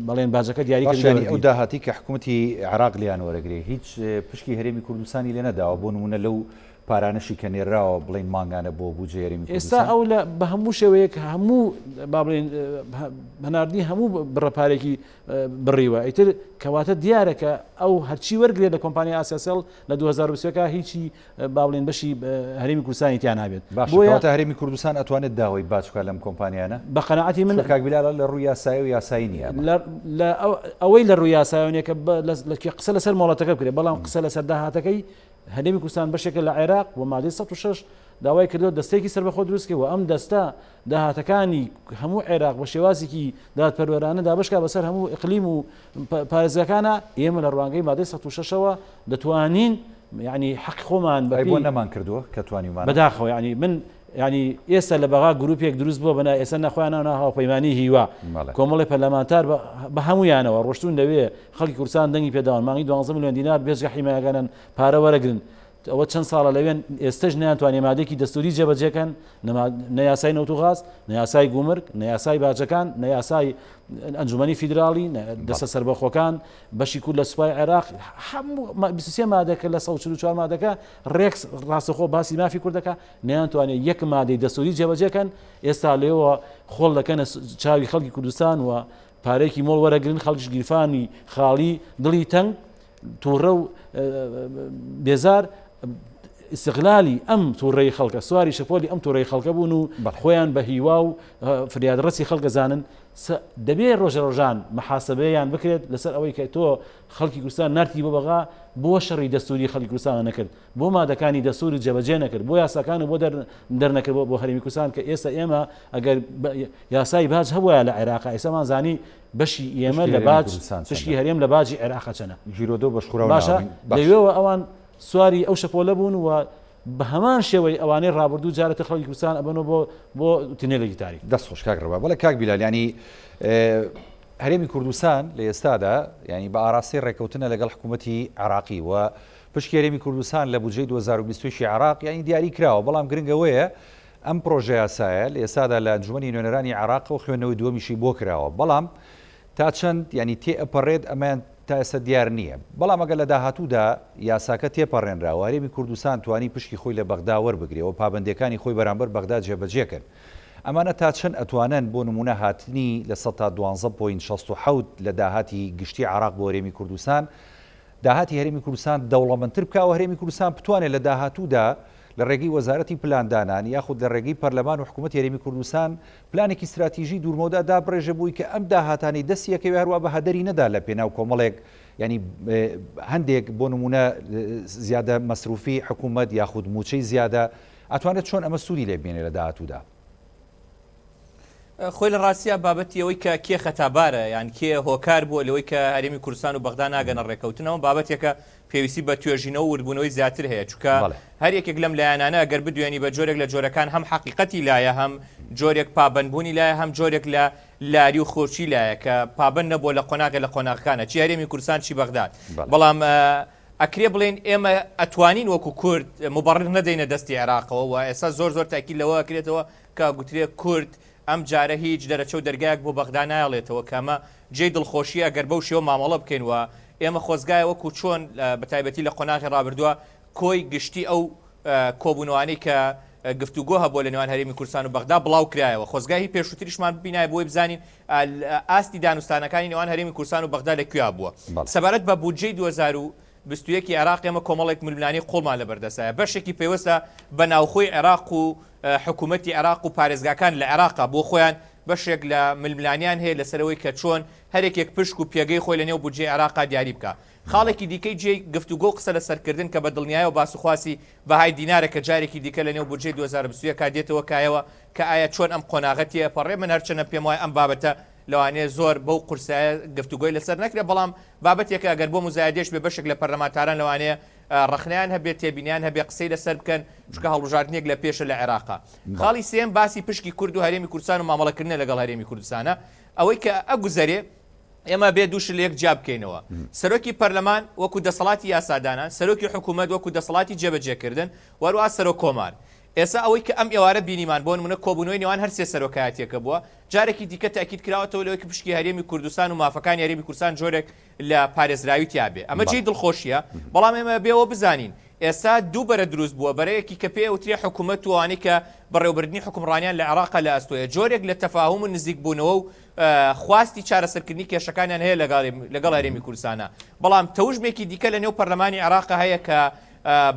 بەڵێن باجەکە دیاریکردنی
ئەو داهاتی کە حکوومەتی عێراق لیان وەرەگرێ هیچ پشکی هەرێمی کوردستانی لێ نەداوە بۆ نمونە لەو پارانەشی کە نێراوە بڵین ماگانە بۆ بودجێ هەرێمی کوردستان
ئێستا ئەو لە بە هەموو شێوەیەک هەموو با بڵێن هەناردنی هەموو بڕەپارێکی بڕیوە ئیتر کەواتە دیارە کە ئەو هەرچی وەرگێت لە کۆمپانیا ئاسیاسیال لە 2020 هیچی با بڵێن بەشی هەرێمی کوردستانی تیان هابێت.
بۆیە هەرێمی کوردستان ئەتوانێت داوای باچکە لەم کۆمپانیانە
بە قەنەعەتی من
کاکبیلە لە ڕووی یاسایی و یاسایی نییە
ئەوەی لە ڕووی یاساییە کە قسە لەسەر مۆڵەتەکە بکرێت بەڵام قسە لەسەر داهاتەکەی هەرێمی کوردستان بەشێکە لە عێراق و مادەی 106 داوای کردەوە دەستێکی سربەخۆ دروستکەوە ئەم دەستە داهاتەکانی هەموو عێراق بە شێوازێکی دادپەروەرانە دابشکا بەسەر هەموو ئیقلیم و پارێزگاکانە ئێمە لە ڕوانگەی مادەی 106ەوە دەتوانین یعنی حەق خۆمان
بۆ نەمان کردووە کە توانیمان
بەداخەوە ینی من ینی ئێستا لە بەغا گروپێک دروست بووە بەنا ئێستا نەخوایانە هاوپەیمانی هیوا کۆمەڵی پەرلەمانتار بە هەمویانەوە ڕۆشتون دەوێ خەڵکی کوردستان دەنگی پێداون مانگی 12 میلیۆن دینار بێژگە حیمایەکانن پارە وەرەگرن ئەوە چەند ساڵە لەوێن ئێستش نیانتوانێ مادێکی دەستوری جێبەجێکەن نەیاسای نەوتوغاز نەیاسای گومرگ نەیاسای باجەکان نەیاسای ئەنجومەنی فیدراڵی دەستە سەربەخۆکان بەشی کورد لە سوپای عێراق هەموو 23 مادەکە لە 144 مادەکە ڕێکس ڕاستەخۆ باسی مافی کوردەکە نەیانتوانێت یەک مادەی دەستوری جێبەجێکەن ئێستا لێەوە خۆڵ دەکەنە چاوی خەڵکی کوردستان و پارێکی مۆڵ وەرەگرن خەڵکیش گیرفانی خاڵی دڵی تەنگ تووڕە و بێزار استقلالی ئەم تووڕێی خەڵکە سواری شەپۆلی ئەم تووڕێی خەڵکە بوون و خۆیان بە هیوا و فریادڕەسی خەڵکە زانن دەبێت ڕۆژە ڕۆژان محاسبەیان بکرێت لەسەر ئەوەی کە تۆ خەڵکی کوردستان نارتی بۆ بەغا بۆ شەڕی دەستوری خەڵکی کوردستان نەکرد بۆ مادەکانی دەستوری جێبەجێ نەکرد بۆ یاساکان و بۆ دەرنەکرد بۆ هەرێمی کوردستان کە ئێستا ئێمە ئەگەر یاسای باج هەبووە لە عێراق ئێسامان زانی بەشی ئێمە لە باج پشکی هەرێم لە باجی عێراق چەنە
ژیرۆدۆ بەشخوراوە
باشە لەوێەوە ئەوان سواری ئەو شەپۆلە بوون و بە هەمان شێوەی ئەوانەی ڕابردوو جارەتە خەڵکی کوردستان ئەبنەوە بۆ تینێلێکی تاریک
دەست خۆش کاک ڕەوا بەڵێ کاک بیلال ینی هەرێمی کوردستان لە ئێستادا ینی بە ئاراستی ڕێکەوتنە لەگەڵ حکوومەتی عراقی و پشکی هەرێمی کوردستان لە بودجەی 2020 عراق ینی دیاری کراوە بەڵام گرنگەوەیە ئەم پرۆژه یاسایە لە ئێستادا لە ئەنجومەنی نوێنەرانی عراق و خوێندنەوەی دووەمیشی بۆ کراوە بەڵام تا چەند ینی تێئەپەڕێت ئەمان تا ئێستا دیار نییە بەڵام ئەگە لە داهاتوودا یاساکە تێپەڕێنراوە هەرێمی کوردستان توانی پشکی خۆی لە بەغدا وەربگرێەوە پابندەکانی خۆی بەرامبەر بەغدا جێبەجێکرد ئەمانە تا چەند ئەتوانن بۆ نمونە هاتنی لە 12.67 لە داهاتی گشتی عراق بۆ هەرێمی کوردستان داهاتی هەرێمی کوردستان دەوڵەمەندتر بکاوە هەرێمی کوردستان بتوانێت لە داهاتوودا لە ڕێگەی وەزارەتی پلاندانان یاخود لە ڕێگەی پەرلەمان و حکوومەت هەرێمی کوردستان پلانێکی استراتیژی دوورمەودا دابڕێژە بووی کە ئەم داهاتانی دەستیەکەوی هەروە بە هەدەری نەدا لە پێناو کۆمەڵێک ینی هەندێک بۆ نمونە زیادە مەسروفی حکوومەت یاخود موچەی زیادە ئەتوانێت چۆن ئەمە سوودی لێ بێنێ لە داهاتوودا
خۆی لە ڕاستیە بابەتی ئەوەی کە کێ خەتابارە یان کێ هۆکار بووە لەوەی کە هەرێمی کوردستان و بەغدا ناگەنە ڕێکەوتنەوە بابەتێکە پێویستی بە توێژینەوە و وردبوونەوەی زیاتر هەیە چونکە هەر یەکێک لەم لایەنانە ئەگەر بدوێنی بە جۆرێک لە جۆرەکان هەم حەقیقەتی لایە هەم جۆرێک پابەندبوونی لایە هەم جۆرێک لە لاری و خۆچی لایە کە پابەند نەبووە لە قۆناغی لە قۆناغەکانە چی هەرێمی کوردستان چی بەغداد بەڵام ئەکرێ بڵێن ئێمە ئەتوانین وەکو کورد مبەڕێر نەدەینە دەستی عێراقەوە و ئێستا زۆر تاکید لەوە ئەکرێتەوە کە گوترێ کورد ئەم جارە هیچ دەرەچە و دەرگایەک بۆ بەغدا نایڵێتەوە کەمە جێی دڵخۆشیە گەر بەو شێوە مامەڵە بکەین و ئێمە خۆزگایە وەکو چۆن بەتایبەتی لە قۆناغی ڕابردووە کۆی گشتی ئەو کۆبوونەوەی کە گفتوگۆ هەبووە لە نێوان هەرێمی کوردستان و بەغدا بڵاو کرایەوە خۆزگای پێشووتریشمان ببینایە بۆی بزانین ئاستی دانوستانەکانی نێوان هەرێمی کوردستان و بەغدا لەکوێ بووە سەبارەت بە بودجەی 2021 عێراق ئێمە کۆمەڵێک ململانی قوڵمان لە بەردەسایە بەشێکی پێوەستە بە ناوخۆی عێراق و حکوومەتی عێراق و پارێزگاکان لە عێراقا بۆ خۆیان بەشێک لە ململانیان هەیە لەسەرەوەی کە چۆن هەرێکێک پشک و پێگەی خۆی لە نێو بودجەی عێراقا دیاری بکە خاڵێکی دیکەی جێ گفتوگۆ قسە لە سەرکردن کە بە دڵنیایە و باسوخواسی بەهای دینارە کە جارێکی دیکە لە نێو بودجەی 2021 کادێتەوە کایەوە کە ئایا چۆن ئەم قۆناغەتیە پەڕێ من هەرچەنە پێم وایە ئەم بابەتە لەوانەیە زۆر بەو قورسایە گفتوگۆی لەسەر نەکرێت بەڵام بابەتێکە ئەگەر بۆ مزایدێش بێ بەشێک لە پەرلەمانتاران لەوانەیە ڕخنیان هەبێت تێبینیان هەبێ قسەی لەسەر بکەن چکە هەڵبژاردنێک لە پێشە لە عێراقا خاڵی سێم باسی پشکی کورد و هەرێمی کوردستان و مامەڵەکردنە لەگەڵ هەرێمی کوردستانە ئەوەی کە ئەگوزەرێ ئێمە بێ دووش لە یەک جا بکەینەوە سەرۆکی پەرلەمان وەکو دەسەڵاتی یاسادانان سەرۆکی حکوومەت وەکو دەسەڵاتی جێبەجێکردن وەروە سەرۆک کۆمار ئێستا ئەوەی کە ئەم ئێوارە بینیمان بۆ نمونە کۆبوونەوەی نێوان هەر سێ سەرۆکایەتێکە بووە جارێکی دیکە تاکید کراوەتەوە لەوەی کە پشکی هەرێمی کوردستان و مافەکانی هەرێمی کوردستان جۆرێک لە پارێزراوی تیابێ ئەمە جێی دڵخۆشیە بەڵام ئێمە بێەوە بزانین ئێستا دوو بەرە دروست بووە بەرەیەکی کە پێ وترێ حکوومەت وانەی کە بەڕێوەبردننی حکومڕانیان لە عێراقا لە ئەستۆیە جۆرێک لە تەفاهم و نزیک بوونەوە و خواستی چارەسەرکردنی کێشەکانیان هەیە لەگەڵ هەرێمی کوردستانە بەڵام تەوژمێکی دیکە لە نێو پەرلەمانی عێراقا هەیە کە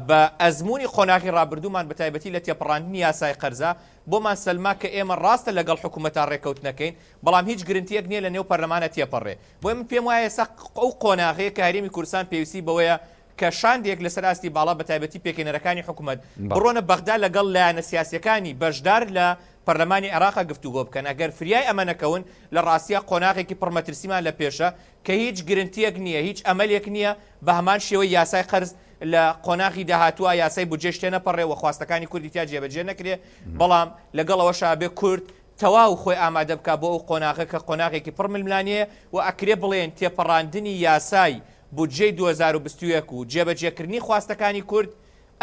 بە ئەزمموی قۆناغی ڕابردوومان بە تایبەتی لە تێپەڕاندنی یاسای قەرزە بۆمان سەلما کە ئێمە ڕاستە لەگەڵ حکوومەتان ڕێکەوتنەکەین بەڵام هیچ گرنتیەک نییە لە نێو پەرلەمانە تێپەڕێ بۆی من پێم وایە ئێستا ئەو قۆناغەیە کە هەرێمی کوردستان پێویستی بەوەیە کە شاندێک لەسەر ئاستی باڵا بە تایبەتی پێکەنەرەکانی حکوومەت بڕۆنە بەغدا لەگەڵ لایەنە سیاسیەکانی بەشدار لە پەرلەمانی عێراقا گفتوگۆ بکەن ئەگەر فریای ئەمە نەکەون لە ڕاستیە قۆناغێکی پڕمەترسیمان لە پێشە کە هیچ گرنتیەک نییە هیچ ئەمەلێک نییە بە هەمان شێوەی یاسای قەرز لە قۆناغی داهاتووە یاسای بودجێ شتێ نەپەڕێەوە خواستەکانی کوردی تا جێبەجێ نەکرێ بەڵام لەگەڵەوەشا بێ کورد تەواو خۆی ئامادە بکە بۆ ئەو قۆناغە کە قۆناغێکی پڕ ململانەیە و ئەکرێ بڵێن تێپەڕاندنی یاسای بودجەی 2021 و جێبەجێکردنی خواستەکانی کورد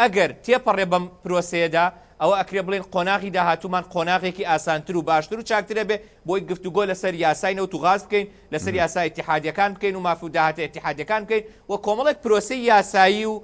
ئەگەر تێپەڕێ بەم پرۆسەیەدا ئەوە ئەکرێ بڵێن قۆناغی داهاتوومان قۆناغێکی ئاسانتر و باشتر و چاکترە بێ بۆی گفتوگۆ لەسەر یاسای نەوت و غاز بکەین لەسەر یاسای اتحادیەکان بکەین و مافی و داهاتە اتحادیەکان بکەین و کۆمەڵێک پرۆسەی یاسایی و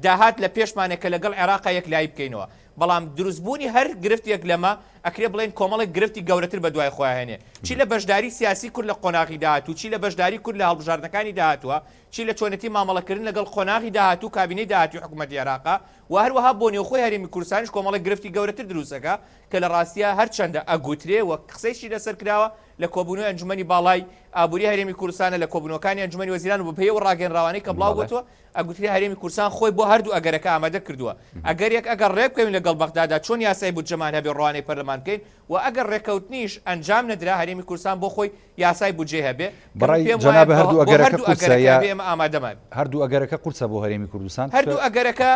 داهات لە پێشمانێک کە لەگەڵ عێراقا یەکلایی بکەینەوە بەڵام دروستبوونی هەر گرفتێک لەمە ئەکرێ بڵێن کۆمەڵێک گرفتی گەورەتر بە دوای خۆیان هێنێ چی لە بەشداری سیاسی کورد لە قۆناغی داهاتوو چی لە بەشداری کورد لە هەڵبژاردنەکانی داهاتووە چی لە چۆنەتی مامەڵەکردن لەگەڵ قۆناغی داهاتوو کابینەی داهاتووی حکوومەتی عێراقا و هەروەها بۆ نێوخۆی هەرێمی کوردستانیش کۆمەڵێک گرفتی گەورەتر دروستەکە کە لە ڕاستیە هەرچەندە ئەگوترێ و قسەیشی لەسەر کراوە لە کۆبوونەوەی ئەنجومەنی باڵای ئابووری هەرێمی کوردستانە لە کۆبوونەکانی ئەنجومەنی وەزیران و بەپێی و ڕاگەنراوانەی کە بڵاو بووەوە ئەگوتری هەرێمی کوردستان خۆی بۆ هەردوو ئەگەرەکە ئامادە کردووە ئەگەر ئەگەر ڕێ بکەین لەگەڵ بەغدادا چۆن یاسای بودجەمان هەبێ ڕوانەی پەرلەمان بکەین و ئەگەر ڕێکەوتنیش ئەنجام نەدرا هەرێمی کوردستان بۆ خۆی یاسای بودجێ هەبێ
بەڕای جەناب هەردوو ئەگەرەکە قورسە
ئێمە ئامادەمان
هەردوو ئەگەرەکە قورسە بۆ هەرێمی کوردستان
هەردوو ئەگەرەکە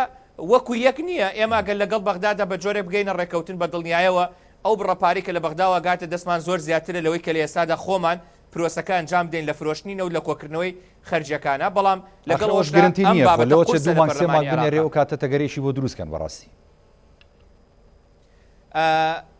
وەکو یەک نییە ئێمە گەل لەگەڵ بەغدادا بە جۆرێک بگەینە ڕێکەوتن بە دڵنیایەوە ئەو بڕەپاری کە لە بەغداوە گاتە دەستمان زۆر زیاترە لەوەی کە لە ئێستادا خۆمان پرۆسەکە ئەنجام بدەین لە فرۆشتنینە و لە کۆکردنەوەی خەرجیەکانە بەڵام
لەگەڵ گرنتی نییە لەوە چ دوو مانگ سێ مانگ بنێرێ و کاتە تەگەرێکی بۆ دروستکەن بەڕاستی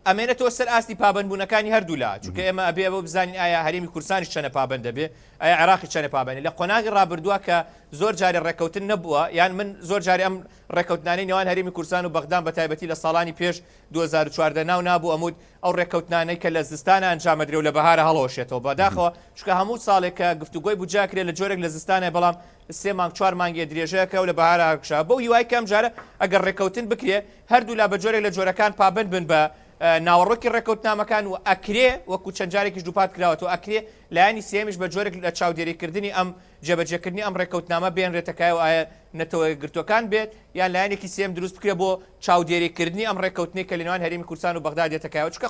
ئەمێنێتەوە سەر ئاستی پابندبوونەکانی هەردوو لا چونکە ئێمە ئەبێ بۆ بزانین ئایا هەرێمی کوردستانیش چەنە پابند دەبێ ئایا عێراقی چەنە پابندی لە قۆناغی ڕابردووە کە زۆر جارێ ڕێکەوتن نەبووە یان من زۆر جارێ ئەم ڕێکەوتنانەی نێوان هەرێمی کوردستان و بەغدان بە تایبەتی لە ساڵانی پێش 2014 ناو نابوو ئەمود ئەو ڕێکەوتنانەی کە لە زستانە ئەنجامەدرێ و لە بەهارە هەڵەوەشێتەوە بەداخەوە چونکە هەموو ساڵێک کە گفتوگۆی بودجاکرێت لە جۆرێک لە زستانە بەڵام 3 مانگ 4 مانگی درێژەیەکە و لە بەهارە هەڵکشا بۆ هیوای کەم جارە ئەگەر ڕێکەوتن بکرێ هەردوو لا بە جۆرێک لە جۆرەکان پابند بن بە ناوەڕۆکی ڕێکەوتنامەکان و ئەکرێ وەکو چەند جارێکیش دووپات کراوەوە ئەکرێ لایانی سێمیش بە جۆرێک لە چاودێریکردنی ئەم جێبەجێکردنی ئەم ڕێکەوتنامە بێنرێتەکایە و ئایا نەتەوە گرتوەکان بێت یان لایەنێکی سێم دروست بکرێ بۆ چاودێریکردنی ئەم ڕێکەوتنی کە لە نێوان هەرێمی کوردستان و بەغدا دێتەکایەوە چونکە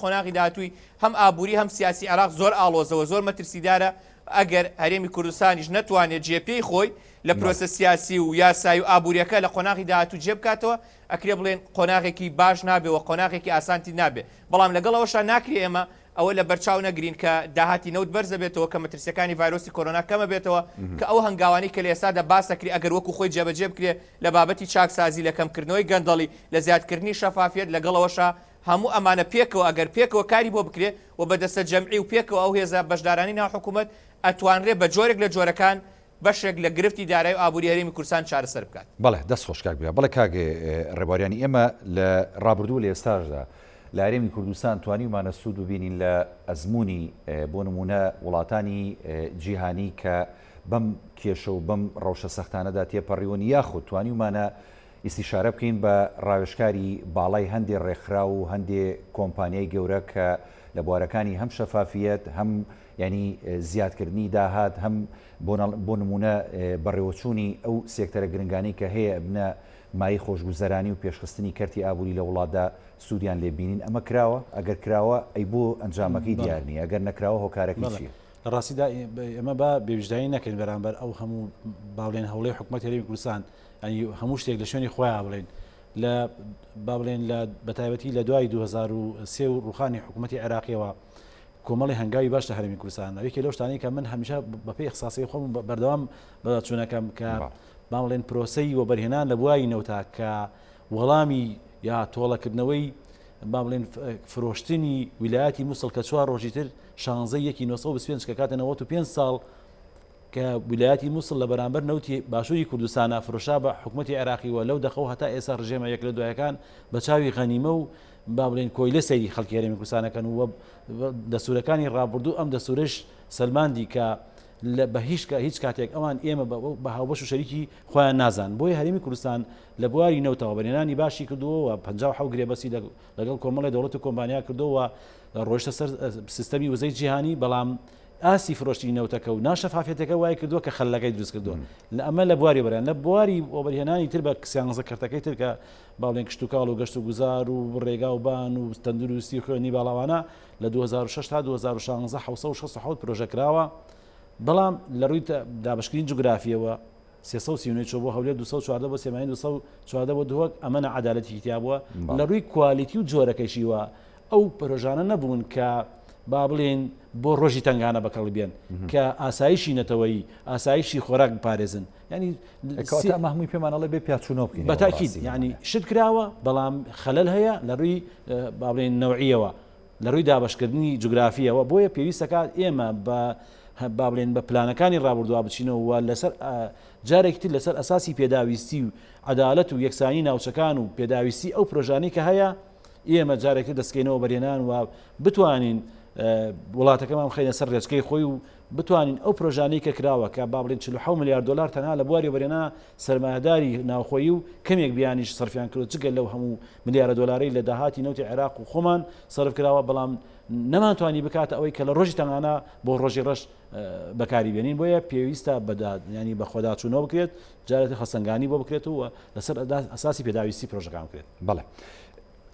قۆناغی داهاتووی هەم ئابووری هەم سیاسی عێراق زۆر ئاڵۆزەوە زۆر مەترسیدارە ئەگەر هەرێمی کوردستانیش نەتوانێت جێپێی خۆی لە پرۆسە سیاسی و یاسایی و ئابوووریەکە لە قۆناغی داهاتوو جێ بکاتەوە ئەکرێ بڵێن قۆناغێکی باش نابێ و قۆناغێکی ئاسانتی نابێ بەڵام لەگەڵ ئەوەشان ناکرێ ئێمە ئەوە لە بەرچاو نەگرین کە داهاتی نەوت بەرزە بێتەوە کە مەترسیەکانی ڤایرۆسی کۆرۆنا کەمە بێتەوە کە ئەو هەنگاوانی کە لە ئێستادا باسەکری ئەگەر وەکو خۆی جێبەجێ بکرێ لە بابەتی چاکسازی لە کەمکردنەوەی گەندەڵی لە زیادکردنی شەفافیت لەگەڵەوەشە هەموو ئەمانە پێکەوە ئەگەر پێکەوە کاری بۆ بکرێ و بەدەستە جەمعی و پێکەوە ئەو هێزە بەشدارانی ناوحکوومەت ئەتوانرێ بە جۆرێک لە جۆرەکان بەشێک لە گرفتی دارایی و ئابووری هەرێمی کوردستان چارەسەر بکات.
بەڵێ دەست خۆش کاک بێ بەڵێ کاگێ ڕێباریانی ئێمە لە ڕابردوو لە ئێستاشدا لە هەرێمی کوردستان توانیمانە سوود و بینین لە ئەزمموی بۆ نمونە وڵاتانی جیهانی کە بەم کێشە و بەم ڕەوشە سەختانەدا تێپەڕیون یاخود توانیمانە ئیسیشارە بکەین بە ڕاوێژکاری باڵای هەندێک ڕێکخرا و هەندێک کۆمپانیای گەورە کە لە بوارەکانی هەم شەفافیت هەم ینی زیادکردنی داهات هەم بۆ نمونە بەڕێوەچوونی ئەو سێکتەرە گرنگانی کە هەیە بنە مای خۆشگوزەرانی و پێشخستنی کەرتی ئابووری لە وڵاتدا سوودیان لێبینین ئەمە کراوە ئەگەر کراوە ئەی بۆ ئەنجامەکەی دیارنی ئەگەر نەکراوە هۆکارەکەی چیە؟
لە ڕاستیدا ئەمە بە بێویژدانی نەکەین بەرامبەر ئەو هەموو باڵێن هەوڵەی حکوومەت هەرێمی کوردستان ئەنی هەموو شتێک لە شوێنی خۆیان بڵێن لە بابڵێن لە بەتایبەتی لە دوای 2023 و ڕوخانی حکوومەتی عێراقیەوە کۆمەڵی هەنگاوی باش لە هەرێمی کوردستان ئەوەیەکی لەو شتانەی کە من هەمیشە بەپێی اختصاسی خۆم بەردەوام بەچوونەکەم کە باڵێن پرۆسەی وەبەرهێنان لە بواری نەوتا کە وەڵامی یا تۆڵەکردنەوەی با بڵێن فرۆشتنی ویلایەتی مووسڵ کە 4 ڕۆژی تر 16/1925 کە کاتە 95 ساڵ کە ویلایەتی مووسڵ لە بەرامبەر نەوتی باشووری کوردستانە فرۆشا بە حکوومەتی عێراقی و لەو دەخەوە هەتا ئێستا ڕژێمە یەک لە دوایەکان بە چاوی غەنیمە و با بڵێن کۆیلە سەیری خەڵکی هەرێمی کوردستانەکەن و دەسوورەکانی ڕابردوو ئەم دەسوورش سەلماندی کە بە هیچ کاتێک ئەوان ئێمە بە هاوبەش و شەریکی خۆیان نازان بۆی هەرێمی کوردستان لە بواری نەوتەوە بەرهێنانی باشی کردووە و 57 گرێبەسی لەگەڵ کۆمەڵی دەوڵەت و کۆمپانیا کردووە ڕۆیشتە سەر سیستەمی وزەی جیهانی بەڵام ئاسی فرۆشتی نەوتەکە و ناشەفافێتەکە وای کردووە کە خەلەکەی دروست کردووە لە ئەمە لە بواری بەریان لە بواری وەبەرهێنانی تر بە سیانزە کەرتەکەی تر کە باڵێن کشت و کاڵ و گەشت و گوزار و ڕێگا و بان و تەندروستی و خوێنی باڵاوانە لە 2006 تا 2016 767 پرۆژەکراوە بەڵام لە ڕووی دابشکردنی جوگرافیەوە 339 چۆ بۆ هەولێر 214 بۆ سێمانی 214 بۆ دووەک ئەمەنە عەدالەتی تیا بووە لە ڕووی کوالیتی و جۆرەکەیشیوە ئەو پرۆژانە نەبوون کە با بڵێن بۆ ڕۆژی تنگانە بەکەڵ بێن کە ئاسایشی نەتەوەی ئاسایشی خۆراک بپارێزن ینی
ئەمە هەمووی پێمانەڵێ بێ پیاچوونەوە بکەین
بەتاکید ینی شت کراوە بەڵام خەلەل هەیە لە ڕووی با بڵێن نەوعیەوە لە ڕووی دابشکردنی جوگرافیەوە بۆیە پێویستەکات ئێمە با بڵێن بە پلانەکانی ڕابردووا بچینەوە لەسەر جارێکتر لەسەر ئەساسی پێداویستی و عەدالەت و یەکسانی ناوچەکان و پێداویستی ئەو پرۆژانەی کە هەیە ئێمە جارێکتر دەستکەینەوە بەرهێنان و بتوانین وڵاتەکەمان خەینە سەر ڕێچکەی خۆی و بتوانین ئەو پرۆژانەی کە کراوە کە با بڵێن 47 میلیارد دلار تەنها لە بواری بەرهێنا سەرمایهداری ناوخۆیی و کەمێک بیانیش سەرفیان کرد جگەل لەو هەموو ملیارە دلاری لە داهاتی نەوتی عێراق و خۆمان سەرف کراوە بەڵام نەمانتوانی بکاتە ئەوەی کە لە ڕۆژی تەنگانە بۆ ڕۆژی ڕەش بەکاری بێنین بۆیە پێویستە بەداد ینی بە خۆداچوونەوە بکرێت جارێتی خەسەنگانی بۆ بکرێت و لەسەر ئەساسی پێداویستی پرۆژەکان بکرێت.
بەڵێ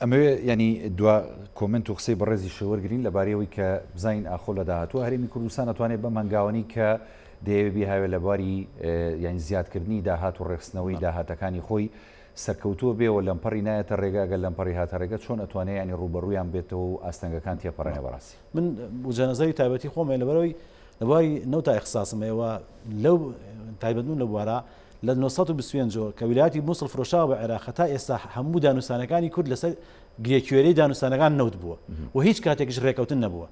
ئەمەوێ ینی دو کۆمنت و قسەی بەڕێزی شەوەرگرین لەبارەوەی کە بزین ئاخۆ لە داهاتوە هەرێمی کوردستان ئەتوانێت بە مەنگاوانی کە دەیەوێ هاوێ لەباری یان زیادکردنی داهات و ڕێخستنەوەی داهاتەکانی خۆی سەرکەوتووە بێەوە لەمپەڕی نایەتە ڕێگاگەل لەمپەڕی هاتە ڕێگە چۆن ئەتوانێت ینی ڕوبەڕوویان بێتەوە و ئاستەنگەکان تێپەڕێنە بەڕاستی
من وجەنەزەری تایبەتی خۆمە لەبەرەوەی لەباری نەوتا اختصاصمەوە لەو تایبەتبوون لە بوارە لە 1920 کە ویلایەتی مووسڵ فرۆشاوە بە عێراق تا ئێستا هەموو دانوستانەکانی کورد لەسەر گرێکوێرەی دانوستانەکان نەوت بووە و هیچ کاتێکش ڕێکەوتن نەبووە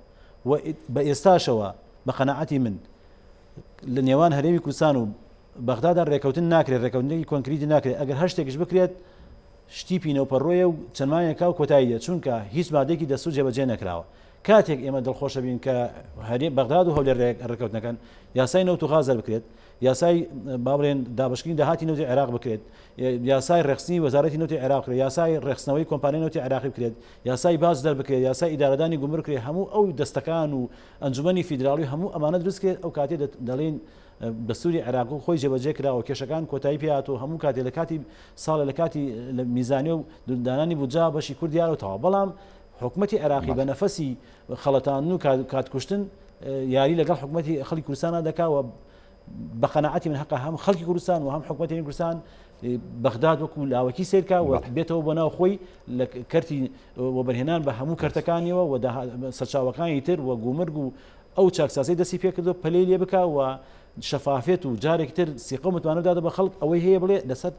و بە ئێستاشەوە بە قەناعەتی من لە نێوان هەرێمی کوردستان و بەغدادا ڕێکەوتن ناکرێت ڕێکەوتنێکی کۆنکریتی ناکرێت ئەگەر هەر شتێکش بکرێت شتی پینەوپەڕۆیە و چەندمانێکا و کۆتاییە چونکە هیچ مادێکی دەسوود جێبەجێ نەکراوە کاتێک ئێمە دڵخۆشە بین کە هەرێم بەغداد و هەولێر ڕێکەوتنەکان یاسای نەوت و غازەر بکرێت یاسای با بڵێن دابشکردنی داهاتی نەوتی عێراق بکرێت یاسای ڕێخستنی وەزارەتی نەوتی عێراق بکرێت یاسای ڕێخستنەوەی کۆمپانیای نەوتی عێراقی بکرێت یاسای باز دەربکرێت یاسای ئیدارەدانی گومڕ بکرێت هەموو ئەو دەستەکان و ئەنجومەنی فیدراڵی هەموو ئەمانە دروست کرێت ئەو کاتێ دەڵێن دەستوری عێراق و خۆی جێبەجێ کراوە کێشەکان کۆتایی پێهاتوە هەموو کاتێ لە کاتی ساڵە لە کاتی میزانیە و دانانی بودجا بەشی کوردیارەوە بەڵام حکومەتی عێراقی بە نەفەسی خەڵەتان و کاتکوشتن یاری لەگەڵ حکومەتی خەڵکی کوردستانە دەکاوە بە قەناعەتی من حەقا هەم خەڵکی کوردستان و هەم حکومەتی کوردستان بەغداد وەکو لاوەکی سیرکا و بێتەوە بۆ ناو خۆی لە کەرتی وەبەرهێنان بە هەموو کەرتەکانیەوە و سەرچاوەکانی تر وە گومرگ و ئەو چاکسازی دەستی پێکردو پەلەی لێ بکا و شەفافێت و جارێکتر سیقە و متوانەدادە بە خەڵک ئەوەی هەیە بڵێ لەسەر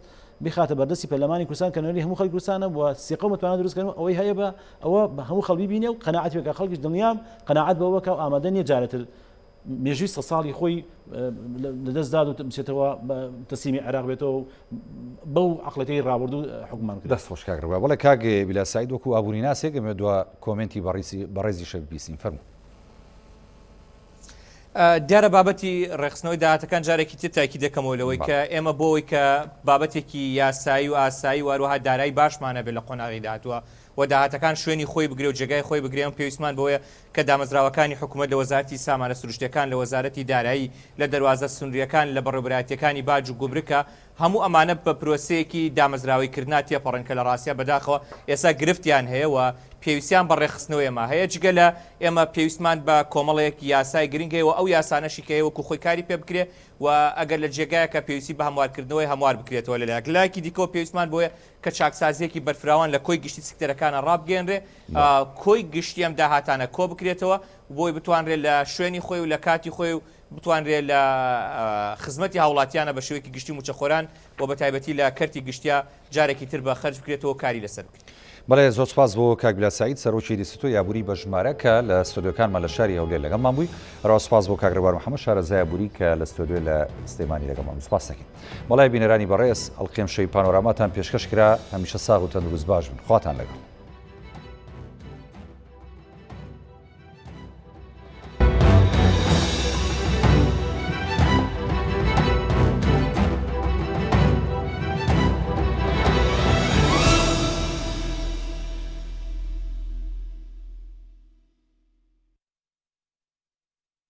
بخاتە بەردەستی پەرلەمانی کوردستان کەنوێری هەموو خەڵکی کوردستانە و سیقە و متوانە دروستکردن ئەوەی هەیە بە ئەوە بە هەموو خەڵکی بینێ و قەناعەت بێکە خەڵکیش دڵنیام قەناعەت بەوە کە ئامادە نییە جارێتر مێژووی سە ساڵی خۆی لەدەستداد و بچێتەوە تەسلیمی عێراق بێتەوە بەو عەقڵەتەی ڕابردوو حکومان کرد.
دەست خۆش کاکڕوا بەڵێ کاک بیلاساید وەکو ئابووری ناسێک ئەمە دووە کۆمنتی بەڕێزی شەوی بیستین فەرموو.
دیارە بابەتی ڕێخستنەوەی داهاتەکان جارێکی تر تاکی دەکەمەوە لەوەی کە ئێمە بۆەوەی کە بابەتێکی یاسایی و ئاسایی واروها دارایی باشمانە بێت لە قۆناغی داهاتوە و داهاتەکان شوێنی خۆی بگرێ و جێگای خۆی بگرێن پێویستمان بۆیە کە دامەزراوەکانی حکوومەت لە وەزارەتی سامانە سروشتیەکان لە وەزارەتی دارایی لە دەواازە سنووریەکان لە بەڕێوەبرایەتیەکانی باج و گوبرکە هەموو ئەمانە بە پرۆسەیەکی دامەزراوەیکردنا تێپەڕن کە لە ڕاستیە بەداخەوە ئێستا گرفتیان هەیە و پێویستیان بە ڕێخستنەوە ئێمە هەیە جگە لە ئێمە پێویستمان بە کۆمەڵەیەک یاسای گرنگەوە ئەو یاسانەشی کە وەکو خۆی کاری پێ بکرێ و ئەگەر لە جێگایەکە پێویستی بە هەموارکردنەوەی هەموار بکرێتەوە لەلایەک لایەکی دیکەوە پێویستمان بۆیە کە چاکسازیەکی بەرفراوان لە کۆی گشتی سکتەرەکانە ڕابگەێنرێ کۆی گشتی ئەم داهاتانە کۆ بکرێتەوە بۆی بتوانرێت لە شوێنی خۆی و لە کاتی خۆی و بتوانرێت لە خزمەتی هاوڵاتیانە بە شێوەیەکی گشتی موچەخۆران و بە تایبەتی لە کەرتی گشتیا جارێکی تر بە خەرج بکرێتەوە کاری لەسەر بکرێت.
بەڵێ زۆر سپاس بۆ کاک بیلاساید سەرۆکی دیستۆ یابووری بە ژمارە کە لە ستۆدیۆکانمان لە شاری هەولێر لەگەڵمان بووی ڕاو سپاس بۆ کاک ڕێبوار محەممەد شارەزای یابووری کە لە ستۆدیۆ لە سلێمانی لەگەڵمان سپاس دەکەین. بەڵای بینەرانی بەڕێز ئەڵقێم شەوی پانۆراماتان پێشکەش کرا هەمیشە ساغ و تەندروست باش بن خواتان لەگەڵ.